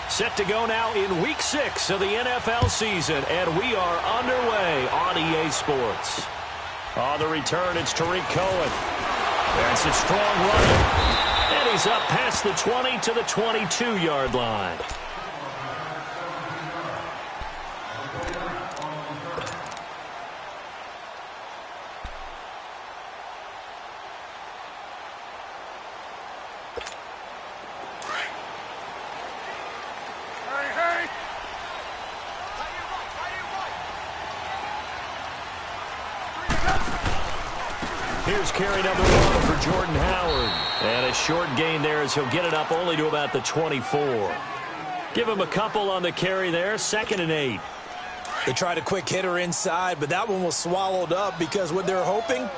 Set to go now in Week 6 of the NFL season, and we are underway on EA Sports. On the return, it's Tariq Cohen. That's a strong run. And he's up past the 20 to the 22-yard line. Here's carry number 1 for Jordan Howard. And a short gain there as he'll get it up only to about the 24. Give him a couple on the carry there, 2nd and 8. They tried a quick hitter inside, but that one was swallowed up because what they're hoping,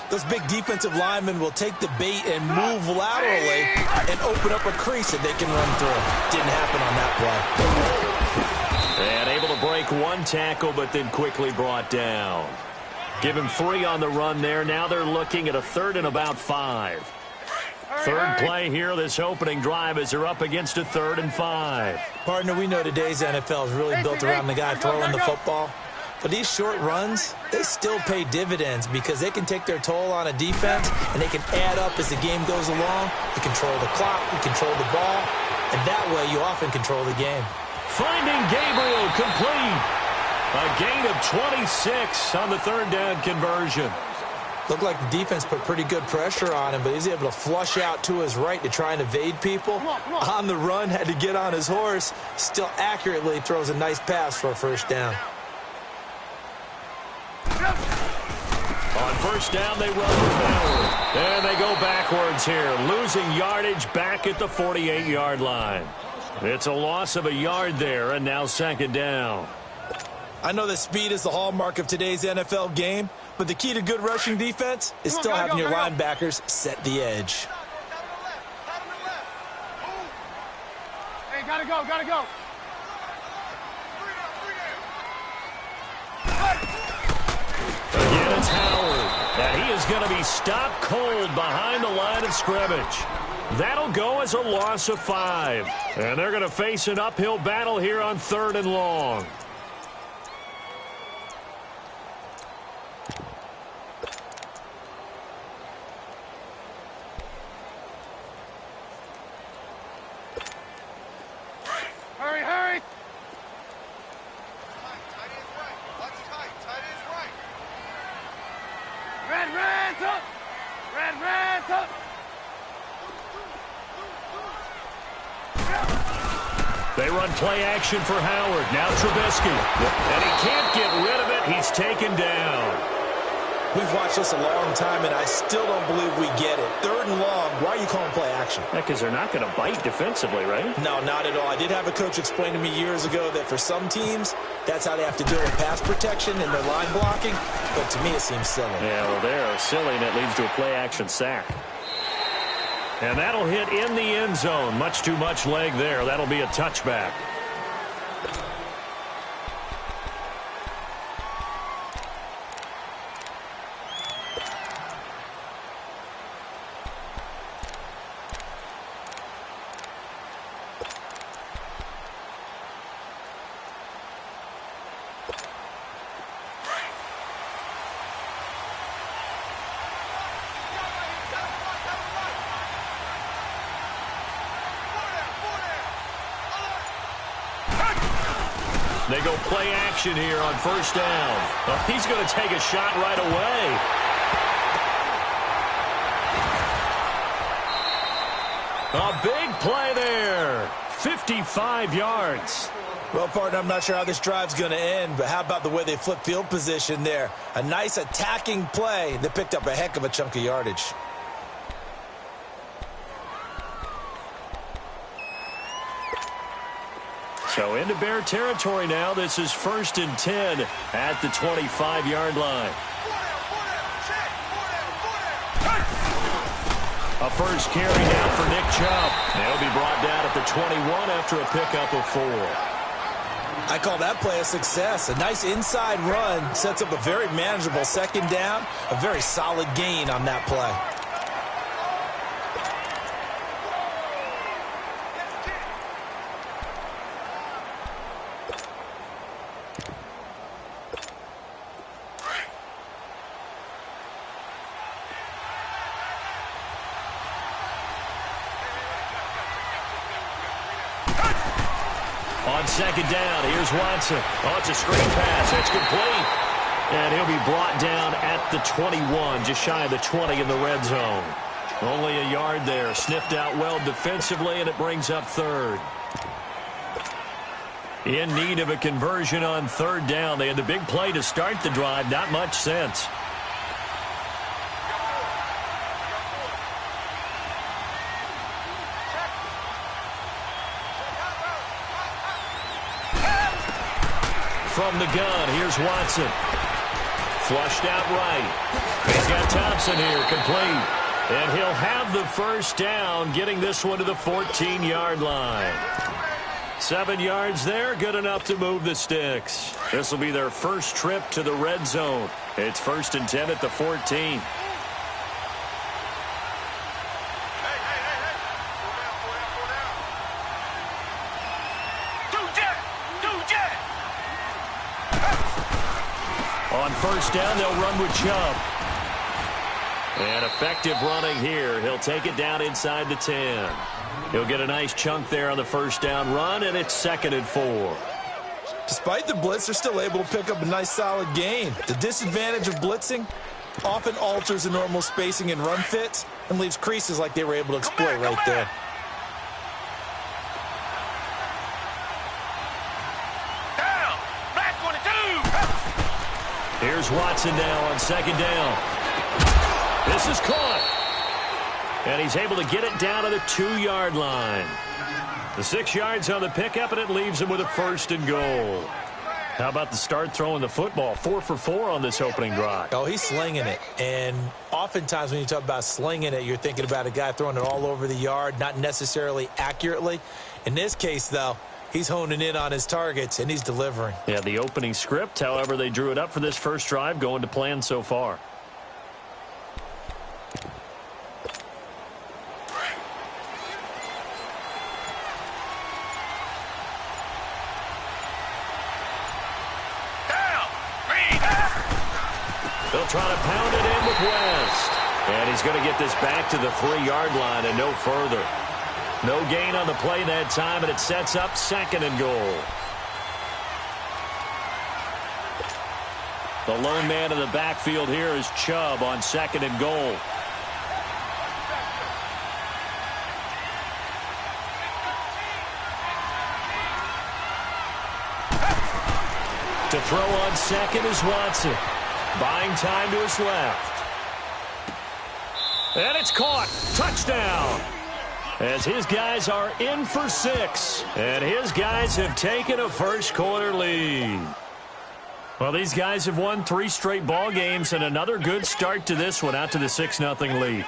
those big defensive linemen will take the bait and move laterally and open up a crease that they can run through. Didn't happen on that play. And able to break one tackle, but then quickly brought down. Give him 3 on the run there. Now they're looking at a 3rd and about 5. Third play here, this opening drive, as they're up against a 3rd and 5. Partner, we know today's NFL is really built around the guy throwing the football. But these short runs, they still pay dividends because they can take their toll on a defense and they can add up as the game goes along. You control the clock, you control the ball, and that way you often control the game. Finding Gabriel complete. A gain of 26 on the 3rd down conversion. Looked like the defense put pretty good pressure on him, but he's able to flush out to his right to try and evade people. On the run, had to get on his horse. Still accurately throws a nice pass for a 1st down. On 1st down, they run with Howard. And they go backwards here, losing yardage back at the 48-yard line. It's a loss of a yard there, and now 2nd down. I know that speed is the hallmark of today's NFL game, but the key to good rushing defense is still having your linebackers set the edge. Hey, gotta go, gotta go. Again, it's Howard. And he is going to be stopped cold behind the line of scrimmage. That'll go as a loss of 5. And they're going to face an uphill battle here on 3rd and long. Hurry, hurry! Red, up! Red, up! They run play action for Howard. Now Trubisky. And he can't get rid of it. He's taken down. We've watched this a long time, and I still don't believe we get it. 3rd and long, why are you calling play action? Because they're not going to bite defensively, right? No, not at all. I did have a coach explain to me years ago that for some teams, that's how they have to deal with pass protection and their line blocking. But to me, it seems silly. Yeah, well, they're silly, and it leads to a play action sack. And that'll hit in the end zone. Much too much leg there. That'll be a touchback. They go play action here on 1st down. Oh, he's going to take a shot right away. A big play there. 55 yards. Well, partner, I'm not sure how this drive's going to end, but how about the way they flip field position there? A nice attacking play that picked up a heck of a chunk of yardage. So into Bear territory now. This is 1st and 10 at the 25-yard line. A first carry now for Nick Chubb. He'll be brought down at the 21 after a pickup of 4. I call that play a success. A nice inside run sets up a very manageable 2nd down. A very solid gain on that play. On second down, here's Watson. Oh, it's a screen pass. It's complete. And he'll be brought down at the 21, just shy of the 20 in the red zone. Only a yard there. Sniffed out well defensively, and it brings up third. In need of a conversion on third down. They had the big play to start the drive. Not much sense. From the gun, here's Watson. Flushed out right. He's got Thompson here, complete. And he'll have the first down, getting this one to the 14-yard line. 7 yards there, good enough to move the sticks. This will be their first trip to the red zone. It's 1st and 10 at the 14. On first down, they'll run with Chubb. And effective running here. He'll take it down inside the 10. He'll get a nice chunk there on the first down run, and it's 2nd and 4. Despite the blitz, they're still able to pick up a nice, solid gain. The disadvantage of blitzing often alters the normal spacing and run fits and leaves creases like they were able to exploit right there. Down! Back 22! Here's Watson now on second down. This is caught. And he's able to get it down to the 2-yard line. The 6 yards on the pickup, and it leaves him with a 1st and goal. How about the start throwing the football? 4 for 4 on this opening drive. Oh, he's slinging it. And oftentimes when you talk about slinging it, you're thinking about a guy throwing it all over the yard, not necessarily accurately. In this case, though, he's honing in on his targets, and he's delivering. Yeah, the opening script, however they drew it up for this first drive, going to plan so far. They'll try to pound it in with West. And he's going to get this back to the 3-yard line and no further. No gain on the play that time, and it sets up 2nd and goal. The lone man in the backfield here is Chubb on 2nd and goal. To throw on second is Watson. Buying time to his left. And it's caught. Touchdown. As his guys are in for 6. And his guys have taken a first-quarter lead. Well, these guys have won 3 straight ball games and another good start to this one out to the 6-0 lead.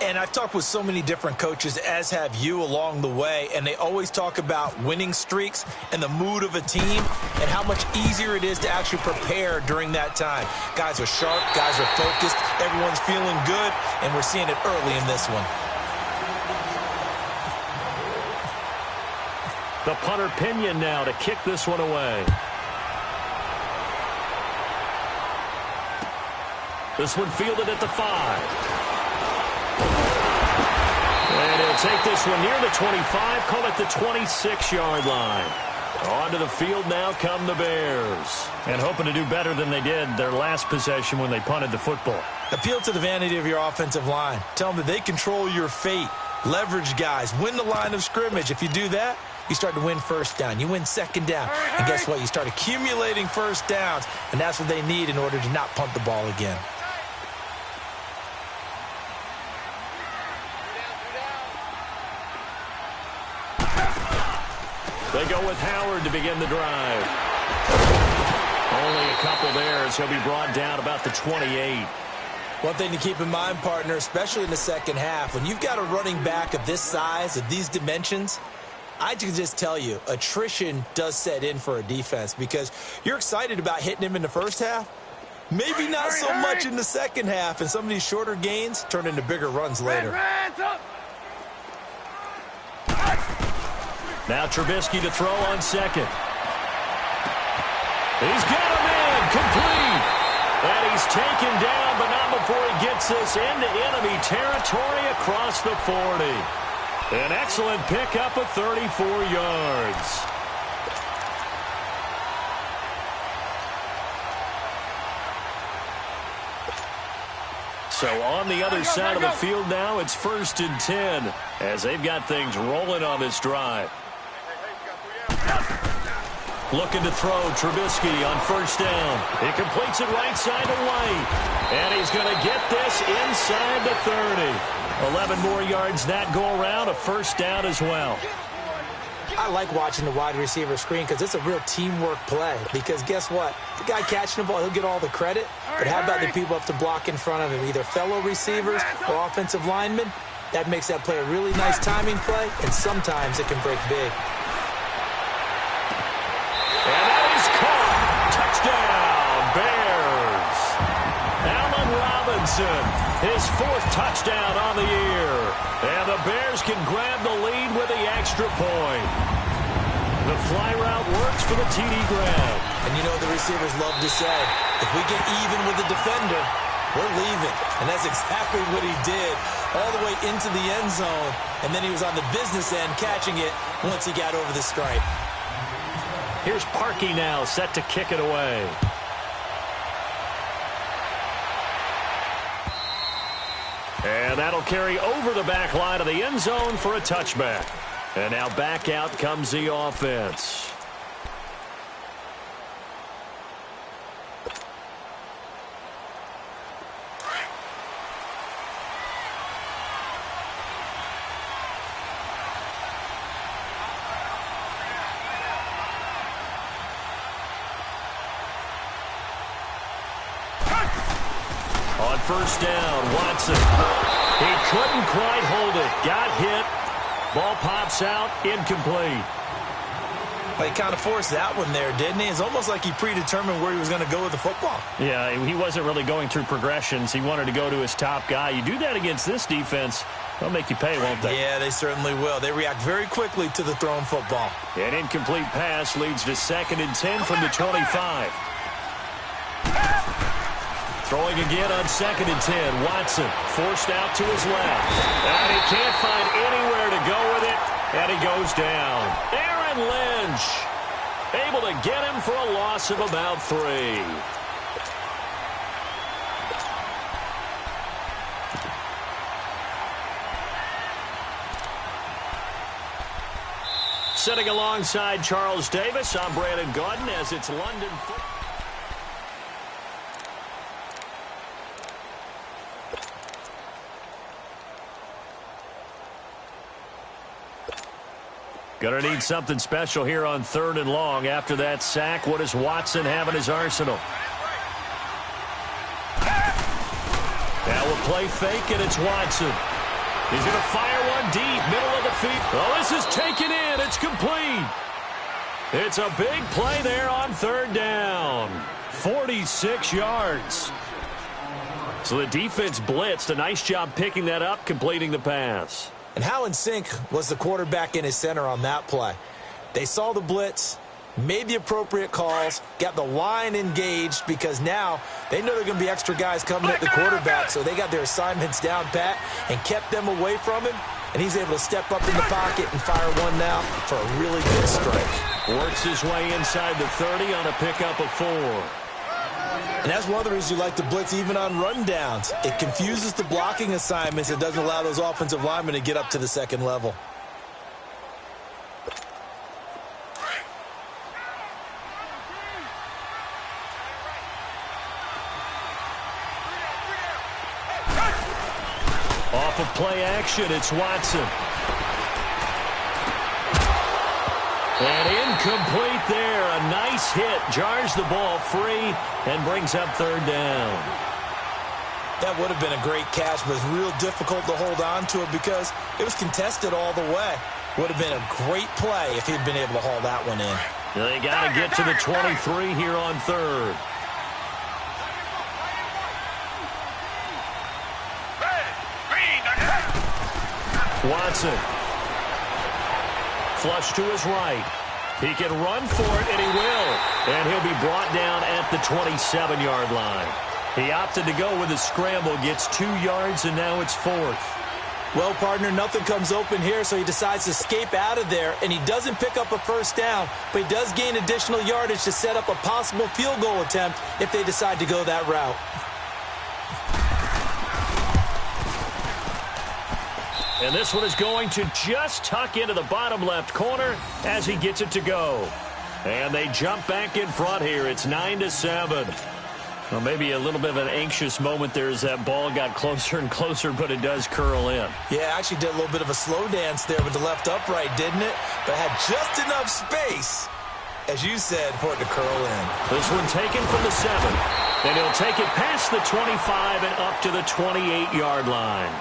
And I've talked with so many different coaches, as have you, along the way, and they always talk about winning streaks and the mood of a team and how much easier it is to actually prepare during that time. Guys are sharp, guys are focused, everyone's feeling good, and we're seeing it early in this one. The punter Pinion now to kick this one away. This one fielded at the 5. And he'll take this one near the 25, call it the 26-yard line. Onto the field now come the Bears. And hoping to do better than they did their last possession when they punted the football. Appeal to the vanity of your offensive line. Tell them that they control your fate. Leverage guys. Win the line of scrimmage. If you do that, you start to win first down. You win second down. And guess what? You start accumulating first downs. And that's what they need in order to not punt the ball again. They go with Howard to begin the drive. Only a couple there as he'll be brought down about the 28. One thing to keep in mind, partner, especially in the second half, when you've got a running back of this size, of these dimensions, I can just tell you, attrition does set in for a defense because you're excited about hitting him in the first half. Maybe not so much in the second half, and some of these shorter gains turn into bigger runs later. Now Trubisky to throw on second. He's got him in, complete. And he's taken down, but not before he gets this into enemy territory across the 40. An excellent pickup of 34 yards. So on the other side of the field now, it's 1st and 10 as they've got things rolling on this drive. Looking to throw, Trubisky on 1st down. He completes it right side to White. And he's going to get this inside the 30. 11 more yards that go around, a 1st down as well. I like watching the wide receiver screen because it's a real teamwork play. Because guess what? The guy catching the ball, he'll get all the credit. But how about the people up to block in front of him, either fellow receivers or offensive linemen? That makes that play a really nice timing play, and sometimes it can break big. And that is caught. Touchdown, Bears. Allen Robinson, his 4th touchdown on the year. And the Bears can grab the lead with the extra point. The fly route works for the TD grab. And you know the receivers love to say, if we get even with the defender, we're leaving. And that's exactly what he did, all the way into the end zone. And then he was on the business end catching it once he got over the stripe. Here's Parkey now, set to kick it away. And that'll carry over the back line of the end zone for a touchback. And now back out comes the offense. On 1st down, Watson. He couldn't quite hold it. Got hit. Ball pops out, incomplete. Well, he kind of forced that one there, didn't he? It's almost like he predetermined where he was going to go with the football. Yeah, he wasn't really going through progressions. He wanted to go to his top guy. You do that against this defense, they'll make you pay, won't they? Yeah, they certainly will. They react very quickly to the thrown football. An incomplete pass leads to 2nd and 10 from the 25. Throwing again on 2nd and 10. Watson forced out to his left. And he can't find anywhere to go with it. And he goes down. Aaron Lynch able to get him for a loss of about 3. Sitting alongside Charles Davis, I'm Brandon Gaudin as it's London football. Going to need something special here on 3rd and long. After that sack, what does Watson have in his arsenal? Now we'll play fake, and it's Watson. He's going to fire one deep, middle of the field. Oh, this is taken in. It's complete. It's a big play there on 3rd down. 46 yards. So the defense blitzed. A nice job picking that up, completing the pass. And how in sync was the quarterback in his center on that play? They saw the blitz, made the appropriate calls, got the line engaged because now they know there are going to be extra guys coming at the quarterback, so they got their assignments down pat and kept them away from him, and he's able to step up in the pocket and fire one now for a really good strike. Works his way inside the 30 on a pickup of 4. And that's one of the reasons you like to blitz even on rundowns. It confuses the blocking assignments. It doesn't allow those offensive linemen to get up to the 2nd level. Off of play action, it's Watson. And incomplete there. A nice hit. Jars the ball free and brings up 3rd down. That would have been a great catch, but it's real difficult to hold on to it because it was contested all the way. Would have been a great play if he'd been able to haul that one in. They got to get to the 23 here on 3rd. Watson. Flush to his right. He can run for it, and he will. And he'll be brought down at the 27-yard line. He opted to go with a scramble, gets 2 yards, and now it's 4th. Well, partner, nothing comes open here, so he decides to escape out of there, and he doesn't pick up a 1st down, but he does gain additional yardage to set up a possible field goal attempt if they decide to go that route. And this one is going to just tuck into the bottom left corner as he gets it to go. And they jump back in front here. It's 9-7. Well, maybe a little bit of an anxious moment there as that ball got closer and closer, but it does curl in. Yeah, actually did a little bit of a slow dance there with the left upright, didn't it? But had just enough space, as you said, for it to curl in. This one taken from the 7. And he'll take it past the 25 and up to the 28-yard line.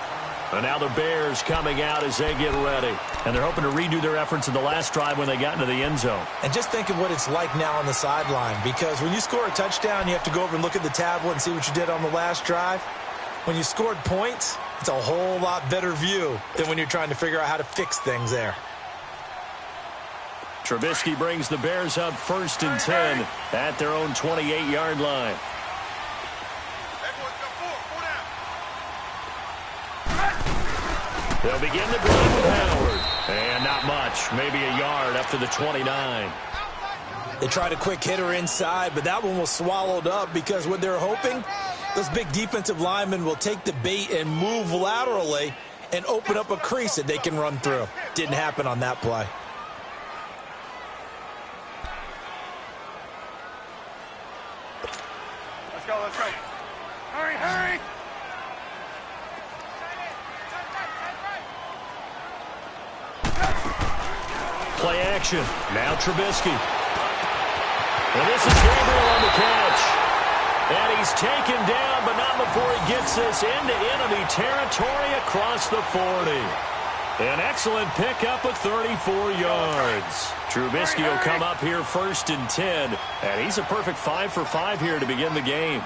And now the Bears coming out as they get ready. And they're hoping to redo their efforts in the last drive when they got into the end zone. And just think of what it's like now on the sideline. Because when you score a touchdown, you have to go over and look at the tablet and see what you did on the last drive. When you scored points, it's a whole lot better view than when you're trying to figure out how to fix things there. Trubisky brings the Bears up 1st and 10 at their own 28-yard line. They'll begin the drive with Howard. And not much, maybe a yard up to the 29. They tried a quick hitter inside, but that one was swallowed up because what they're hoping, those big defensive linemen will take the bait and move laterally and open up a crease that they can run through. Didn't happen on that play. Let's go, let's go. Hurry, hurry! Play action. Now Trubisky. And this is Gabriel on the catch. And he's taken down, but not before he gets this into enemy territory across the 40. An excellent pickup of 34 yards. Trubisky will come up here 1st and 10. And he's a perfect 5 for 5 here to begin the game.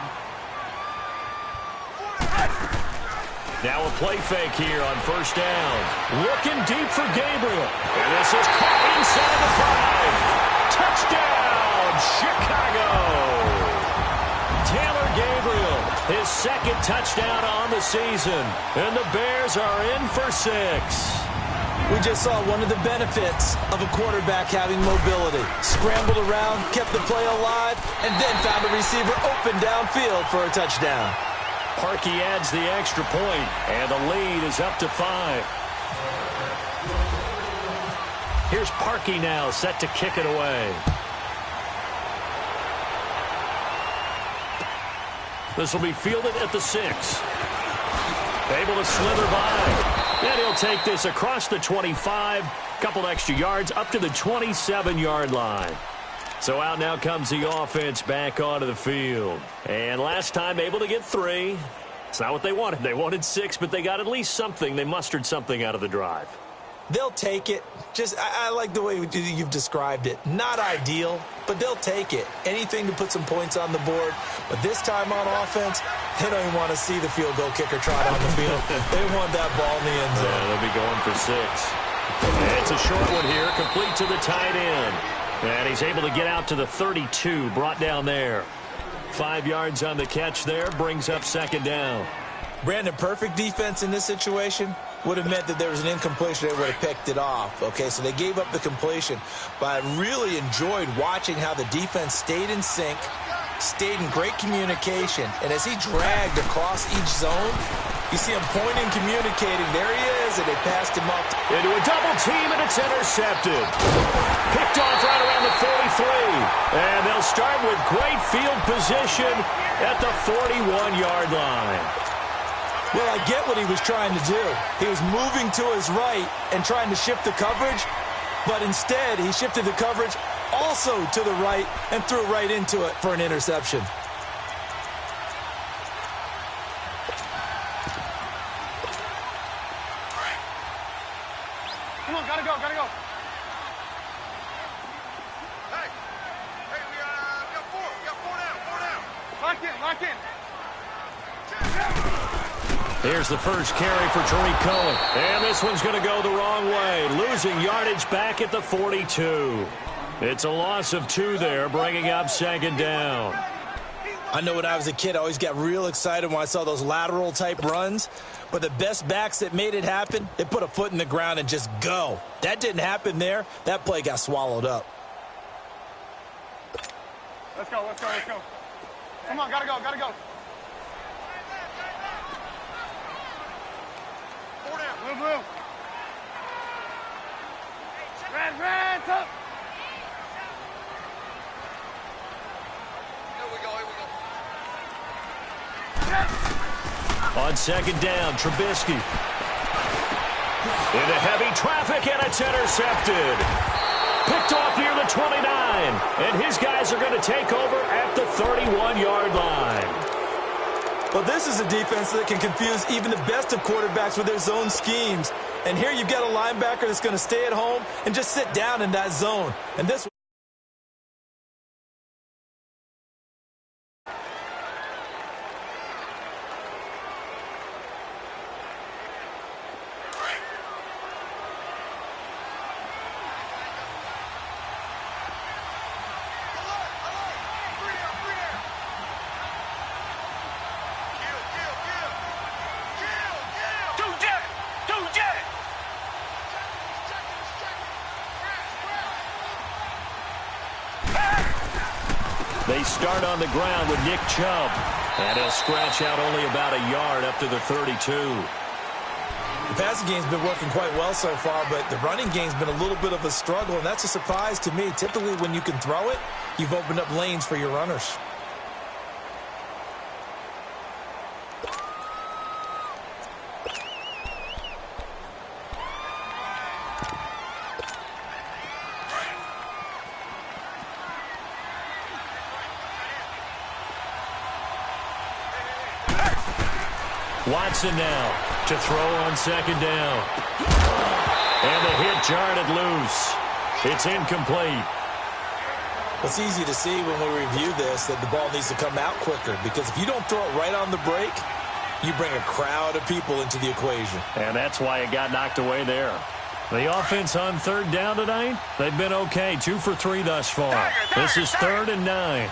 Now a play fake here on 1st down. Looking deep for Gabriel. And this is caught inside the 5. Touchdown, Chicago. Taylor Gabriel, his 2nd touchdown on the season. And the Bears are in for 6. We just saw one of the benefits of a quarterback having mobility. Scrambled around, kept the play alive, and then found a receiver open downfield for a touchdown. Parkey adds the extra point, and the lead is up to 5. Here's Parkey now, set to kick it away. This will be fielded at the 6. Able to slither by. And he'll take this across the 25, couple extra yards up to the 27-yard line. So out now comes the offense back onto the field. And last time able to get 3. It's not what they wanted. They wanted 6, but they got at least something. They mustered something out of the drive. They'll take it. I like the way you've described it. Not ideal, but they'll take it. Anything to put some points on the board. But this time on offense, they don't even want to see the field goal kicker trot on the field. They want that ball in the end zone. Yeah, they'll be going for 6. And it's a short one here, complete to the tight end. And he's able to get out to the 32, brought down there. 5 yards on the catch there, brings up 2nd down. Brandon, perfect defense in this situation would have meant that there was an incompletion. They would have picked it off. Okay, so they gave up the completion. But I really enjoyed watching how the defense stayed in sync, stayed in great communication. And as he dragged across each zone, you see him pointing, communicating. There he is, and they passed him up. Into a double team, and it's intercepted. Picked off right around the 43. And they'll start with great field position at the 41-yard line. Well, I get what he was trying to do. He was moving to his right and trying to shift the coverage, but instead he shifted the coverage also to the right and threw right into it for an interception. Come on, gotta go, gotta go. Hey, we got 4. We got 4 down. Lock in. Here's the first carry for Tariq Cohen. And this one's going to go the wrong way. Losing yardage back at the 42. It's a loss of 2 there, bringing up 2nd down. I know when I was a kid, I always got real excited when I saw those lateral-type runs. But the best backs that made it happen, they put a foot in the ground and just go. That didn't happen there. That play got swallowed up. Let's go. Come on, gotta go. 4 down. Move. Red, up. Here we go. On second down, Trubisky. Into heavy traffic, and it's intercepted. Picked off near the 29, and his guys are going to take over at the 31-yard line. Well, this is a defense that can confuse even the best of quarterbacks with their zone schemes. And here you've got a linebacker that's going to stay at home and just sit down in that zone. And this They start on the ground with Nick Chubb, and he'll scratch out only about a yard up to the 32. The passing game's been working quite well so far, but the running game's been a little bit of a struggle, and that's a surprise to me. Typically, when you can throw it, you've opened up lanes for your runners. Watson now to throw on second down. And the hit jarred it loose. It's incomplete. It's easy to see when we review this that the ball needs to come out quicker, because if you don't throw it right on the break, you bring a crowd of people into the equation. And that's why it got knocked away there. The offense on third down tonight, they've been okay. 2 for 3 thus far. This is 3rd and 9.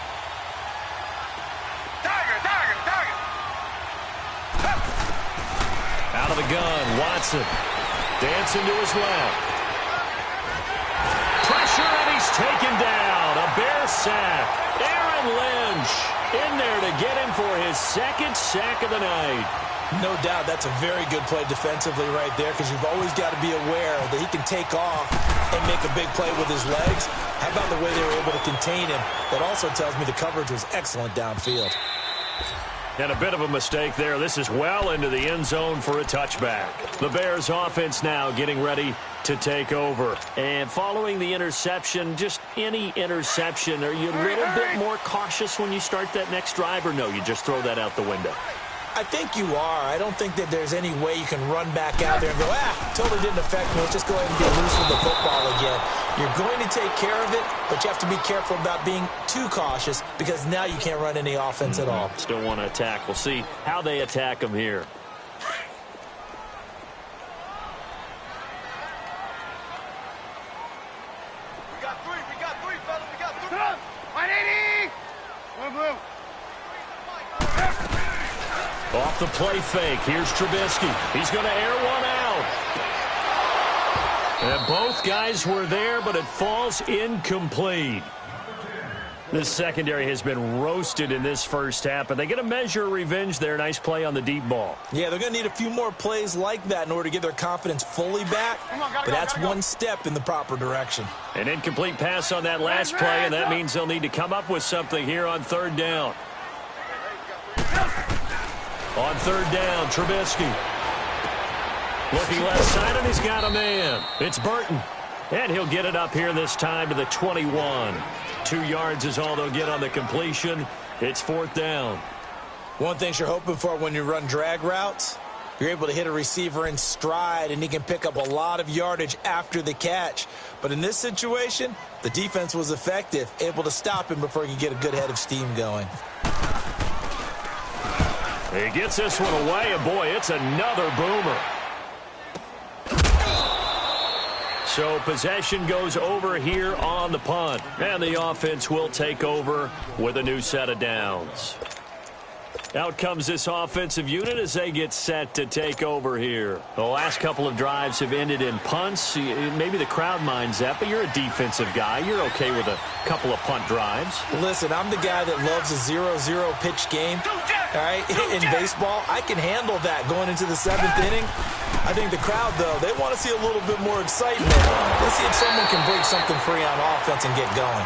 Out of the gun, Watson. Dancing to his left. Pressure, and he's taken down. A Bear sack. Aaron Lynch in there to get him for his 2nd sack of the night. No doubt that's a very good play defensively right there, because you've always got to be aware that he can take off and make a big play with his legs. How about the way they were able to contain him? That also tells me the coverage was excellent downfield. And a bit of a mistake there. This is well into the end zone for a touchback. The Bears offense now getting ready to take over. And following the interception, just any interception, are you a little bit more cautious when you start that next drive, or no, you just throw that out the window? I think you are. I don't think that there's any way you can run back out there and go, totally didn't affect me. Let's just go ahead and get loose with the football again. You're going to take care of it, but you have to be careful about being too cautious, because now you can't run any offense at all. Still want to attack. We'll see how they attack them here. We got three, fellas. We got 3. 180. Blue. Off the play fake, here's Trubisky. He's going to air one out. And both guys were there, but it falls incomplete. This secondary has been roasted in this first half, but they get a measure of revenge there. Nice play on the deep ball. Yeah, they're going to need a few more plays like that in order to get their confidence fully back, but that's one step in the proper direction. An incomplete pass on that last play, and that means they'll need to come up with something here on 3rd down. On 3rd down, Trubisky. Looking left side, and he's got a man. It's Burton. And he'll get it up here this time to the 21. 2 yards is all they'll get on the completion. It's 4th down. One thing you're hoping for when you run drag routes, you're able to hit a receiver in stride, and he can pick up a lot of yardage after the catch. But in this situation, the defense was effective, able to stop him before he could get a good head of steam going. He gets this one away, and boy, it's another boomer. So possession goes over here on the punt, and the offense will take over with a new set of downs. Out comes this offensive unit as they get set to take over here. The last couple of drives have ended in punts. Maybe the crowd minds that, but you're a defensive guy. You're okay with a couple of punt drives. Listen, I'm the guy that loves a 0-0 pitch game. All right, in baseball, I can handle that going into the 7th inning. I think the crowd, though, they want to see a little bit more excitement. Let's see if someone can break something free on offense and get going.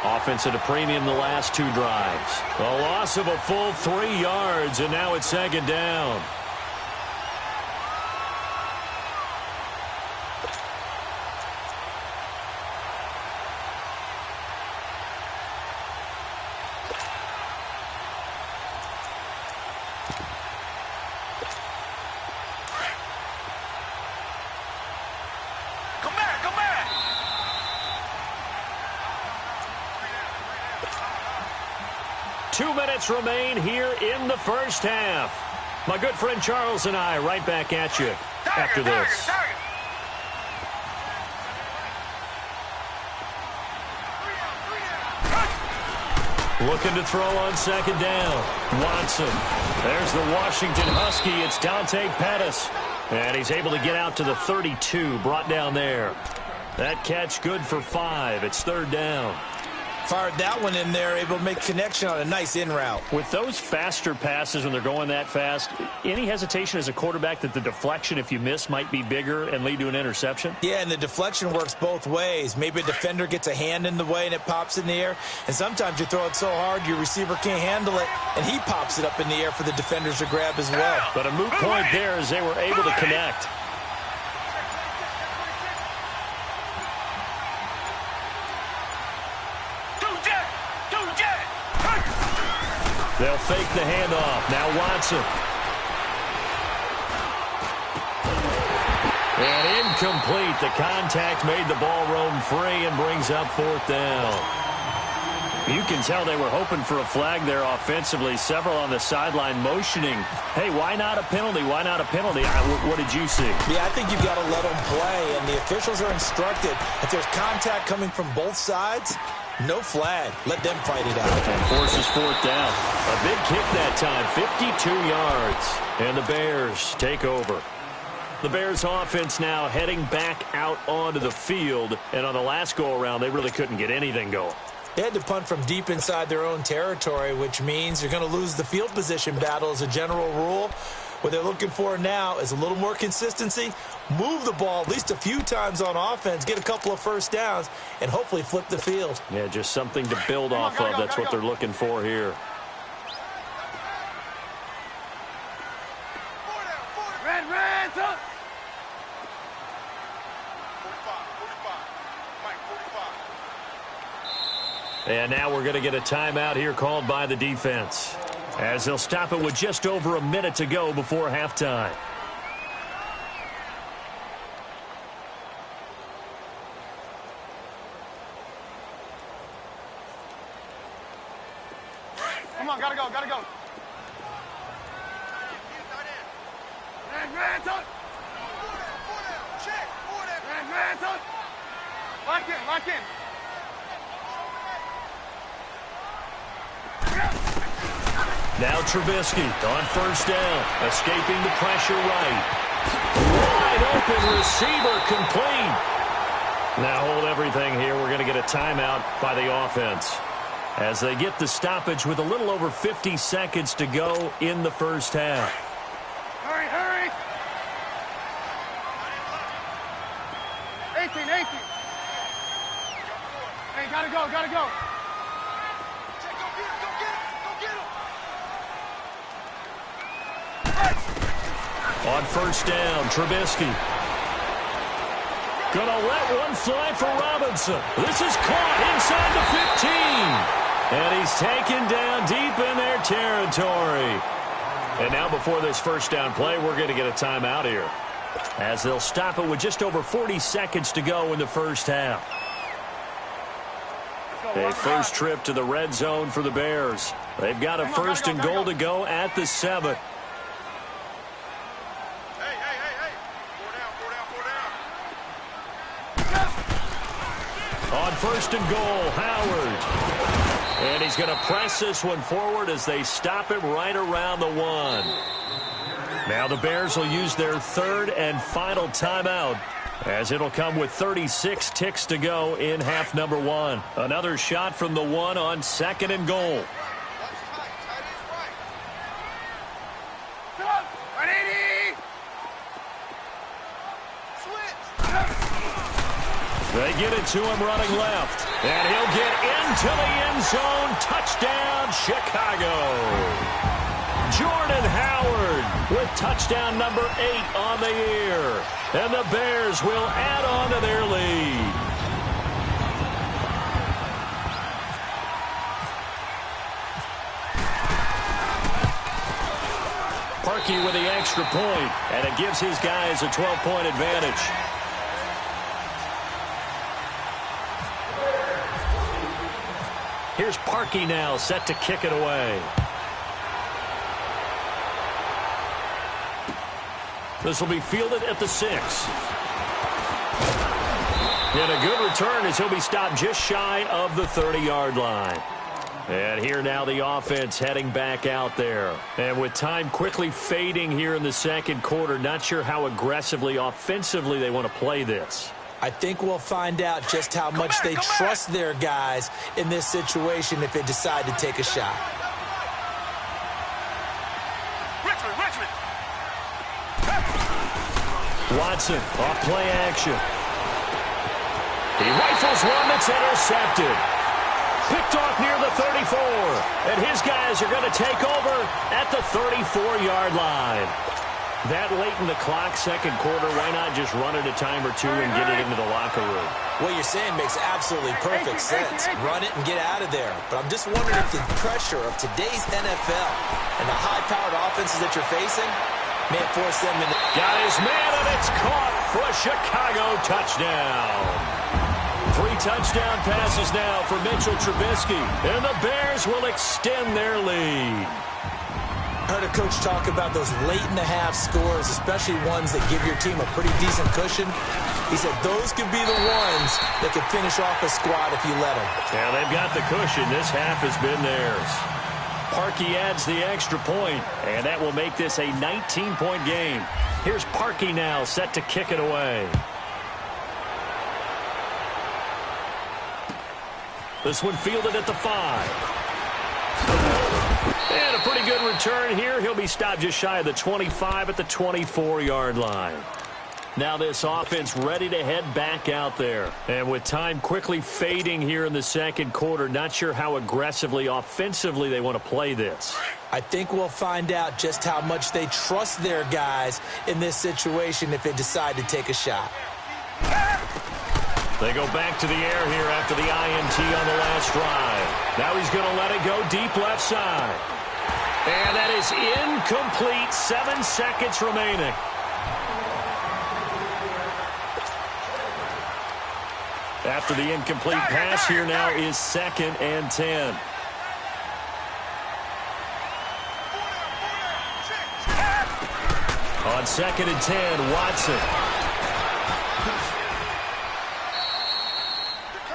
Offense at a premium the last 2 drives. A loss of a full 3 yards, and now it's second down. Come back, come back. 2 minutes remain here in the first half. My good friend Charles and I right back at you after this. Looking to throw on second down. Watson. There's the Washington Husky. It's Dante Pettis. And he's able to get out to the 32, brought down there. That catch good for 5. It's third down. Fired that one in there, able to make connection on a nice in route. With those faster passes when they're going that fast, any hesitation as a quarterback that the deflection, if you miss, might be bigger and lead to an interception? Yeah, and the deflection works both ways. Maybe a defender gets a hand in the way and it pops in the air. And sometimes you throw it so hard your receiver can't handle it, and he pops it up in the air for the defenders to grab as well. But a moot point there as they were able to connect. They'll fake the handoff. Now Watson. And incomplete. The contact made the ball roam free and brings up fourth down. You can tell they were hoping for a flag there offensively. Several on the sideline motioning. Hey, why not a penalty? Why not a penalty? What did you see? Yeah, I think you've got to let them play, and the officials are instructed. If there's contact coming from both sides, no flag. Let them fight it out. And forces fourth down. A big kick that time, 52 yards. And the Bears take over. The Bears offense now heading back out onto the field. And on the last go-around, they really couldn't get anything going. They had to punt from deep inside their own territory, which means you're going to lose the field position battle as a general rule. What they're looking for now is a little more consistency, move the ball at least a few times on offense, get a couple of first downs, and hopefully flip the field. Yeah, just something to build off of. That's what they're looking for here. Red, up. 45. Mike, 45. And now we're going to get a timeout here called by the defense, as they'll stop it with just over a minute to go before halftime. Come on, gotta go. Red, up. Check, red, up. Lock in. Now Trubisky on first down, escaping the pressure right. Wide open receiver complete. Now hold everything here. We're going to get a timeout by the offense as they get the stoppage with a little over 50 seconds to go in the first half. Hurry. 18. Hey, gotta go. Check, go get him. On first down, Trubisky. Gonna let one fly for Robinson. This is caught inside the 15. And he's taken down deep in their territory. And now before this first down play, we're going to get a timeout here, as they'll stop it with just over 40 seconds to go in the first half. A first trip to the red zone for the Bears. They've got a first and goal to go at the 7. Hey. 4 down. On first and goal, Howard. And he's going to press this one forward as they stop it right around the 1. Now the Bears will use their third and final timeout, as it'll come with 36 ticks to go in half number 1. Another shot from the 1 on second and goal. They get it to him running left. And he'll get into the end zone. Touchdown, Chicago. Jordan Howard with touchdown number 8 on the year. And the Bears will add on to their lead. Parkey with the extra point, and it gives his guys a 12-point advantage. Here's Parkey now, set to kick it away. This will be fielded at the 6. And a good return as he'll be stopped just shy of the 30-yard line. And here now the offense heading back out there. And with time quickly fading here in the second quarter, not sure how aggressively, offensively they want to play this. I think we'll find out just how much they trust their guys in this situation if they decide to take a shot. Richmond. Watson off play action. He rifles one that's intercepted. Picked off near the 34. And his guys are going to take over at the 34-yard line. That late in the clock, second quarter, why not just run it a time or two and get it into the locker room? What you're saying makes absolutely perfect sense. Run it and get out of there. But I'm just wondering if the pressure of today's NFL and the high-powered offenses that you're facing may force them into... Got his man, and it's caught for a Chicago touchdown. 3 touchdown passes now for Mitchell Trubisky, and the Bears will extend their lead. I heard a coach talk about those late-in-the-half scores, especially ones that give your team a pretty decent cushion. He said those could be the ones that could finish off a squad if you let them. Yeah, they've got the cushion. This half has been theirs. Parkey adds the extra point, and that will make this a 19-point game. Here's Parkey now, set to kick it away. This one fielded at the 5. And a pretty good return here. He'll be stopped just shy of the 25 at the 24-yard line. Now this offense ready to head back out there. And with time quickly fading here in the second quarter, not sure how aggressively, offensively they want to play this. I think we'll find out just how much they trust their guys in this situation if they decide to take a shot. They go back to the air here after the INT on the last drive. Now he's going to let it go deep left side. And that is incomplete. 7 seconds remaining. After the incomplete pass, here now is 2nd and 10. On 2nd and 10, Watson.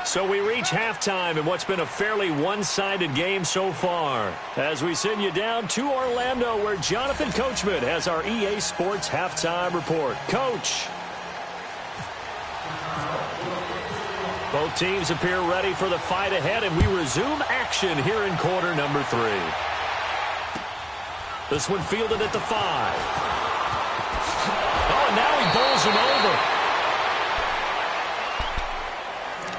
So we reach halftime in what's been a fairly one-sided game so far. As we send you down to Orlando, where Jonathan Coachman has our EA Sports halftime report. Coach. Both teams appear ready for the fight ahead, and we resume action here in quarter number 3. This one fielded at the 5. Oh, and now he bowls him over.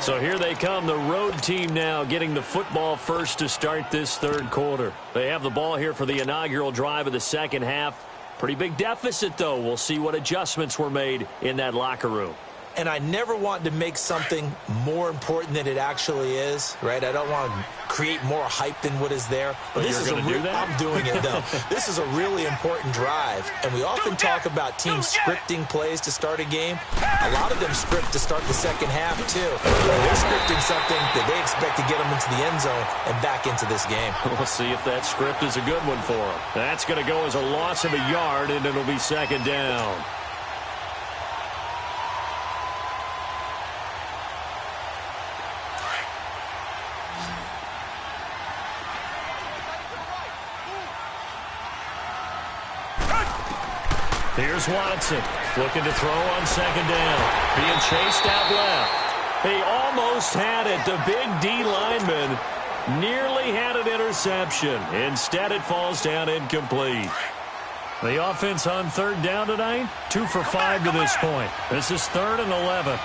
So here they come, the road team now getting the football first to start this third quarter. They have the ball here for the inaugural drive of the second half. Pretty big deficit, though. We'll see what adjustments were made in that locker room. And I never want to make something more important than it actually is, right? I don't want to create more hype than what is there. But this is I'm doing it, though. This is a really important drive. And we often talk about teams scripting plays to start a game. A lot of them script to start the second half, too. They're scripting something that they expect to get them into the end zone and back into this game. We'll see if that script is a good one for them. That's going to go as a loss of a yard, and it'll be 2nd down. Here's Watson, looking to throw on 2nd down. Being chased out left. He almost had it. The big D lineman nearly had an interception. Instead, it falls down incomplete. The offense on 3rd down tonight, 2 for 5 to this point. This is 3rd and 11.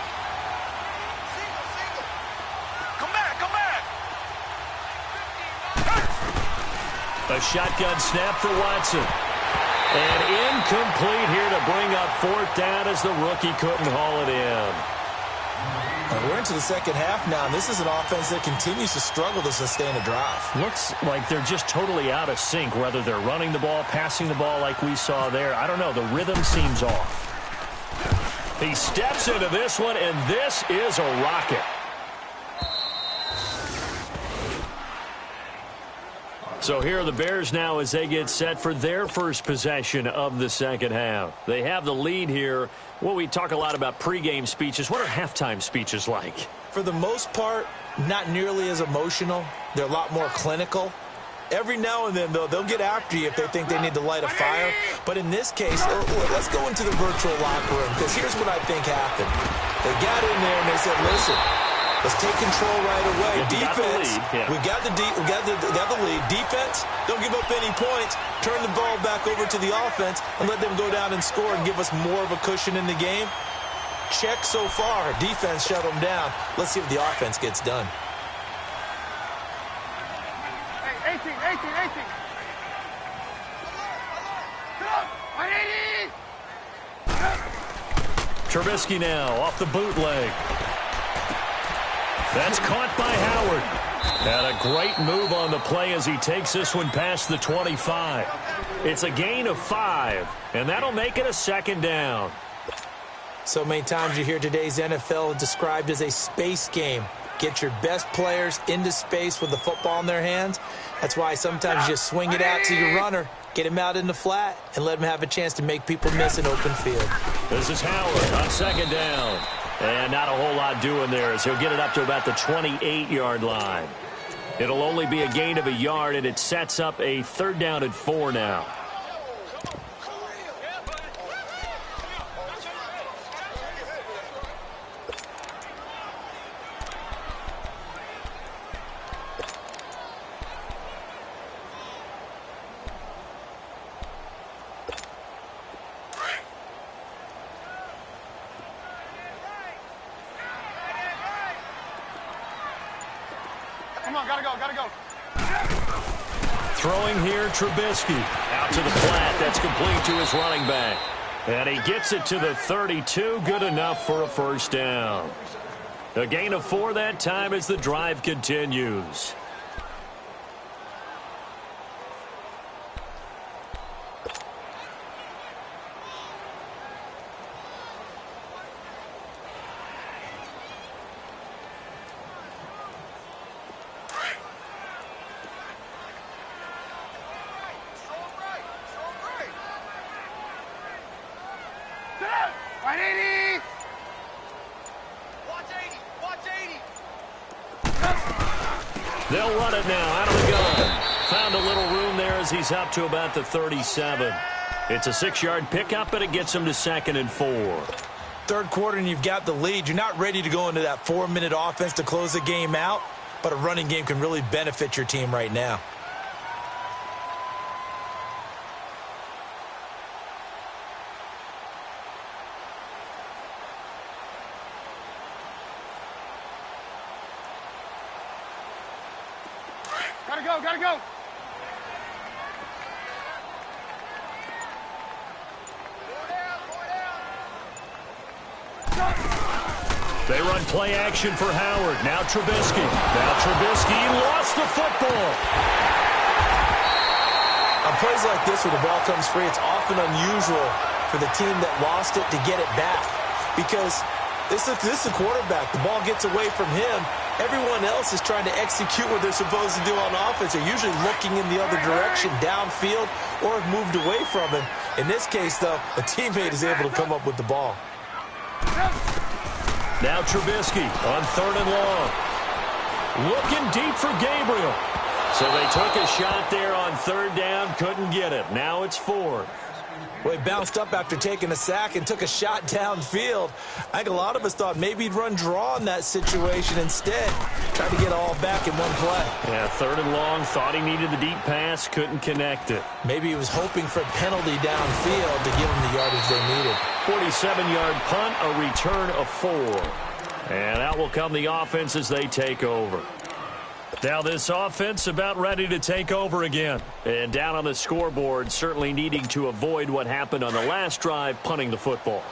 A shotgun snap for Watson. And incomplete here to bring up fourth down as the rookie couldn't haul it in. And we're into the second half now, and this is an offense that continues to struggle to sustain a drive. Looks like they're just totally out of sync, whether they're running the ball, passing the ball like we saw there. I don't know. The rhythm seems off. He steps into this one, and this is a rocket. So here are the Bears now as they get set for their first possession of the second half. They have the lead here. Well, we talk a lot about pregame speeches. What are halftime speeches like? For the most part, not nearly as emotional. They're a lot more clinical. Every now and then, though, they'll get after you if they think they need to light a fire. But in this case, let's go into the virtual locker room, because here's what I think happened. They got in there and they said, listen, let's take control right away. Yeah, defense, we got the lead. Defense, don't give up any points. Turn the ball back over to the offense and let them go down and score and give us more of a cushion in the game. Check so far. Defense shut them down. Let's see if the offense gets done. Hey, 18. Trubisky now off the bootleg. That's caught by Howard. And a great move on the play as he takes this one past the 25. It's a gain of 5, and that'll make it a second down. So many times you hear today's NFL described as a space game. Get your best players into space with the football in their hands. That's why sometimes you just swing it out to your runner, get him out in the flat, and let him have a chance to make people miss an open field. This is Howard on second down. And not a whole lot doing there as he'll get it up to about the 28-yard line. It'll only be a gain of a yard, and it sets up a third down and 4 now. Come on, gotta go. Throwing here, Trubisky. Out to the flat. That's complete to his running back. And he gets it to the 32. Good enough for a first down. A gain of 4 that time as the drive continues. They'll run it now out of the gun. Found a little room there as he's up to about the 37. It's a 6-yard pickup, but it gets him to 2nd and 4. Third quarter and you've got the lead. You're not ready to go into that 4-minute offense to close the game out, but a running game can really benefit your team right now. Gotta go. They run play action for Howard. Now Trubisky. Lost the football. On plays like this where the ball comes free, it's often unusual for the team that lost it to get it back. Because this is the quarterback. The ball gets away from him. Everyone else is trying to execute what they're supposed to do on offense. They're usually looking in the other direction, downfield, or have moved away from him. In this case, though, a teammate is able to come up with the ball. Now Trubisky on 3rd and long. Looking deep for Gabriel. So they took a shot there on 3rd down, couldn't get it. Now it's 4th. Well, he bounced up after taking a sack and took a shot downfield. I think a lot of us thought maybe he'd run draw in that situation instead. Tried to get it all back in one play. Yeah, 3rd and long, thought he needed the deep pass, couldn't connect it. Maybe he was hoping for a penalty downfield to give him the yardage they needed. 47-yard punt, a return of 4. And out will come the offense as they take over. Now this offense about ready to take over again. And down on the scoreboard, certainly needing to avoid what happened on the last drive, punting the football.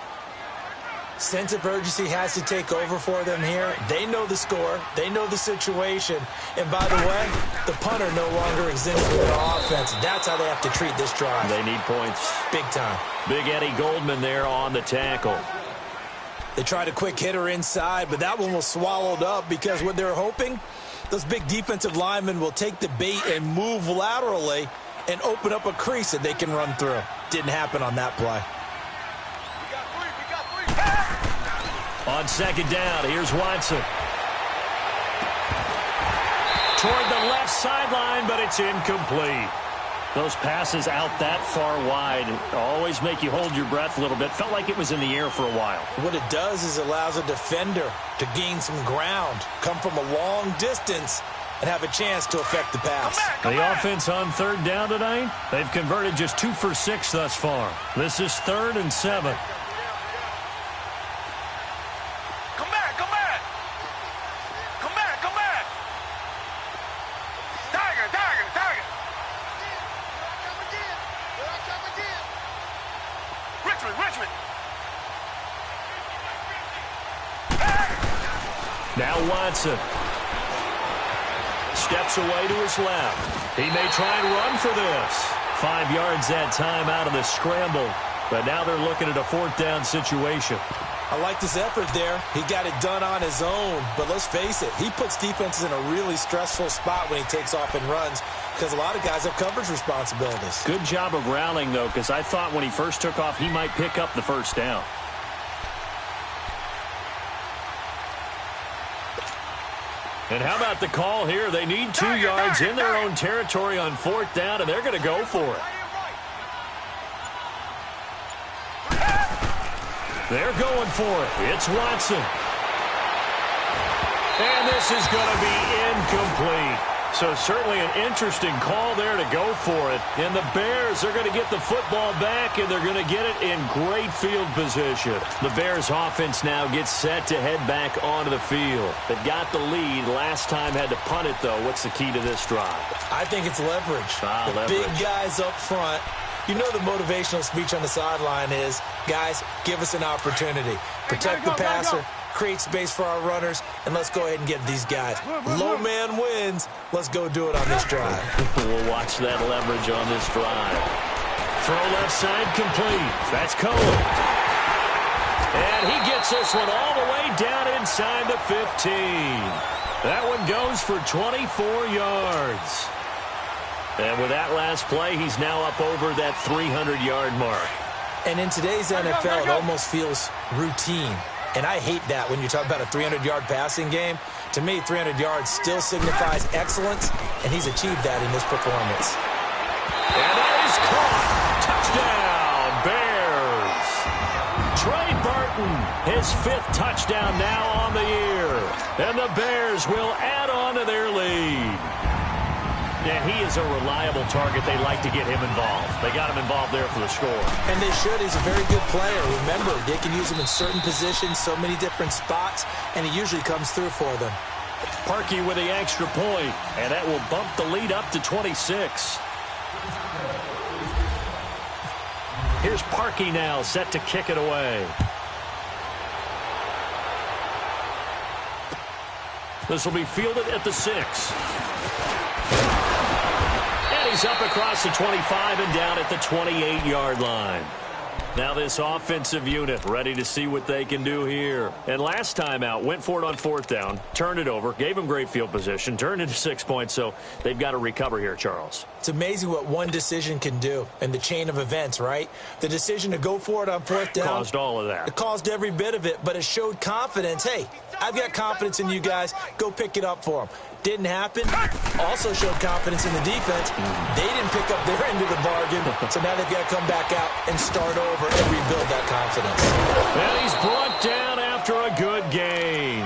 Sense of urgency has to take over for them here. They know the score. They know the situation. And by the way, the punter no longer exists in their offense. That's how they have to treat this drive. They need points. Big time. Big Eddie Goldman there on the tackle. They tried a quick hitter inside, but that one was swallowed up because what they're hoping, those big defensive linemen will take the bait and move laterally and open up a crease that they can run through. Didn't happen on that play. On second down, here's Watson. Toward the left sideline, but it's incomplete. Those passes out that far wide always make you hold your breath a little bit. Felt like it was in the air for a while. What it does is it allows a defender to gain some ground, come from a long distance, and have a chance to affect the pass. The offense on third down tonight, they've converted just 2 for 6 thus far. This is 3rd and 7. Now Watson steps away to his left. He may try and run for this. 5 yards that time out of the scramble. But now they're looking at a 4th down situation. I like this effort there. He got it done on his own. But let's face it, he puts defenses in a really stressful spot when he takes off and runs because a lot of guys have coverage responsibilities. Good job of rallying, though, because I thought when he first took off, he might pick up the 1st down. And how about the call here? They need 2 yards in their own territory on 4th down, and they're going to go for it. They're going for it. It's Watson. And this is going to be incomplete. So certainly an interesting call there to go for it. And the Bears are going to get the football back, and they're going to get it in great field position. The Bears offense now gets set to head back onto the field. They've got the lead. Last time had to punt it, though. What's the key to this drive? I think it's leverage. Leverage. Big guys up front. You know the motivational speech on the sideline is, guys, give us an opportunity. Protect the passer, create space for our runners, and let's go ahead and get these guys. Low man wins. Let's go do it on this drive. We'll watch that leverage on this drive. Throw left side complete. That's Cohen. And he gets this one all the way down inside the 15. That one goes for 24 yards. And with that last play, he's now up over that 300-yard mark. And in today's NFL, it almost feels routine. And I hate that when you talk about a 300-yard passing game. To me, 300 yards still signifies excellence, and he's achieved that in this performance. And that is caught. Touchdown, Bears. Trey Burton, his 5th touchdown now on the year. And the Bears will add on to their lead. Yeah, he is a reliable target. They like to get him involved. They got him involved there for the score. And they should. He's a very good player. Remember, they can use him in certain positions, so many different spots, and he usually comes through for them. Parkey with the extra point, and that will bump the lead up to 26. Here's Parkey now, set to kick it away. This will be fielded at the 6. He's up across the 25 and down at the 28-yard line. Now this offensive unit ready to see what they can do here. And last time out, went for it on 4th down, turned it over, gave them great field position, turned into 6 points, so they've got to recover here, Charles. It's amazing what one decision can do in the chain of events, right? The decision to go for it on 4th down. Caused all of that. It caused every bit of it, but it showed confidence. Hey, I've got confidence in you guys. Go pick it up for them. Didn't happen. Also showed confidence in the defense. They didn't pick up their end of the bargain, so now they've got to come back out and start over and rebuild that confidence. And he's brought down after a good gain.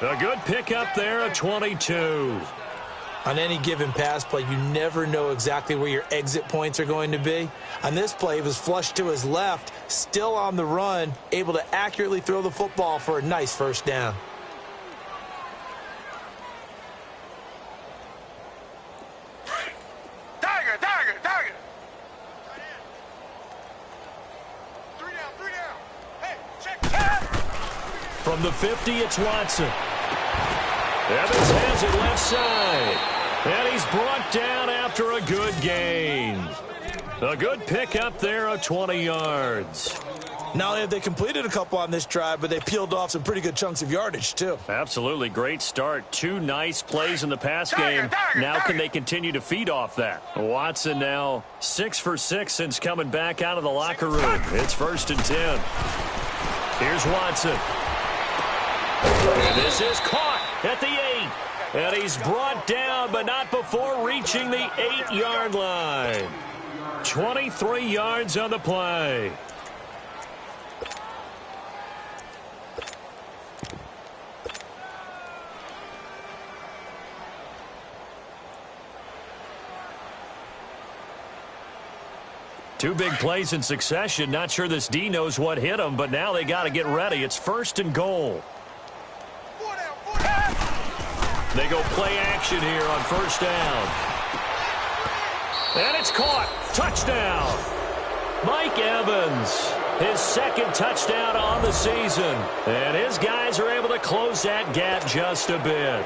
A good pickup there, a 22. On any given pass play, you never know exactly where your exit points are going to be. On this play, he was flushed to his left, still on the run, able to accurately throw the football for a nice 1st down. from the 50, it's Watson. Evans has it left side. And he's brought down after a good gain. A good pickup there of 20 yards. Not only have they completed a couple on this drive, but they peeled off some pretty good chunks of yardage, too. Absolutely great start. 2 nice plays in the pass game. Now can they continue to feed off that? Watson now 6 for 6 since coming back out of the locker room. It's 1st and 10. Here's Watson. And this is caught at the 8. And he's brought down, but not before reaching the 8-yard line. 23 yards on the play. Two big plays in succession. Not sure this D knows what hit him, but now they got to get ready. It's 1st and goal. They go play action here on 1st down. And it's caught. Touchdown. Mike Evans, his 2nd touchdown on the season. And his guys are able to close that gap just a bit.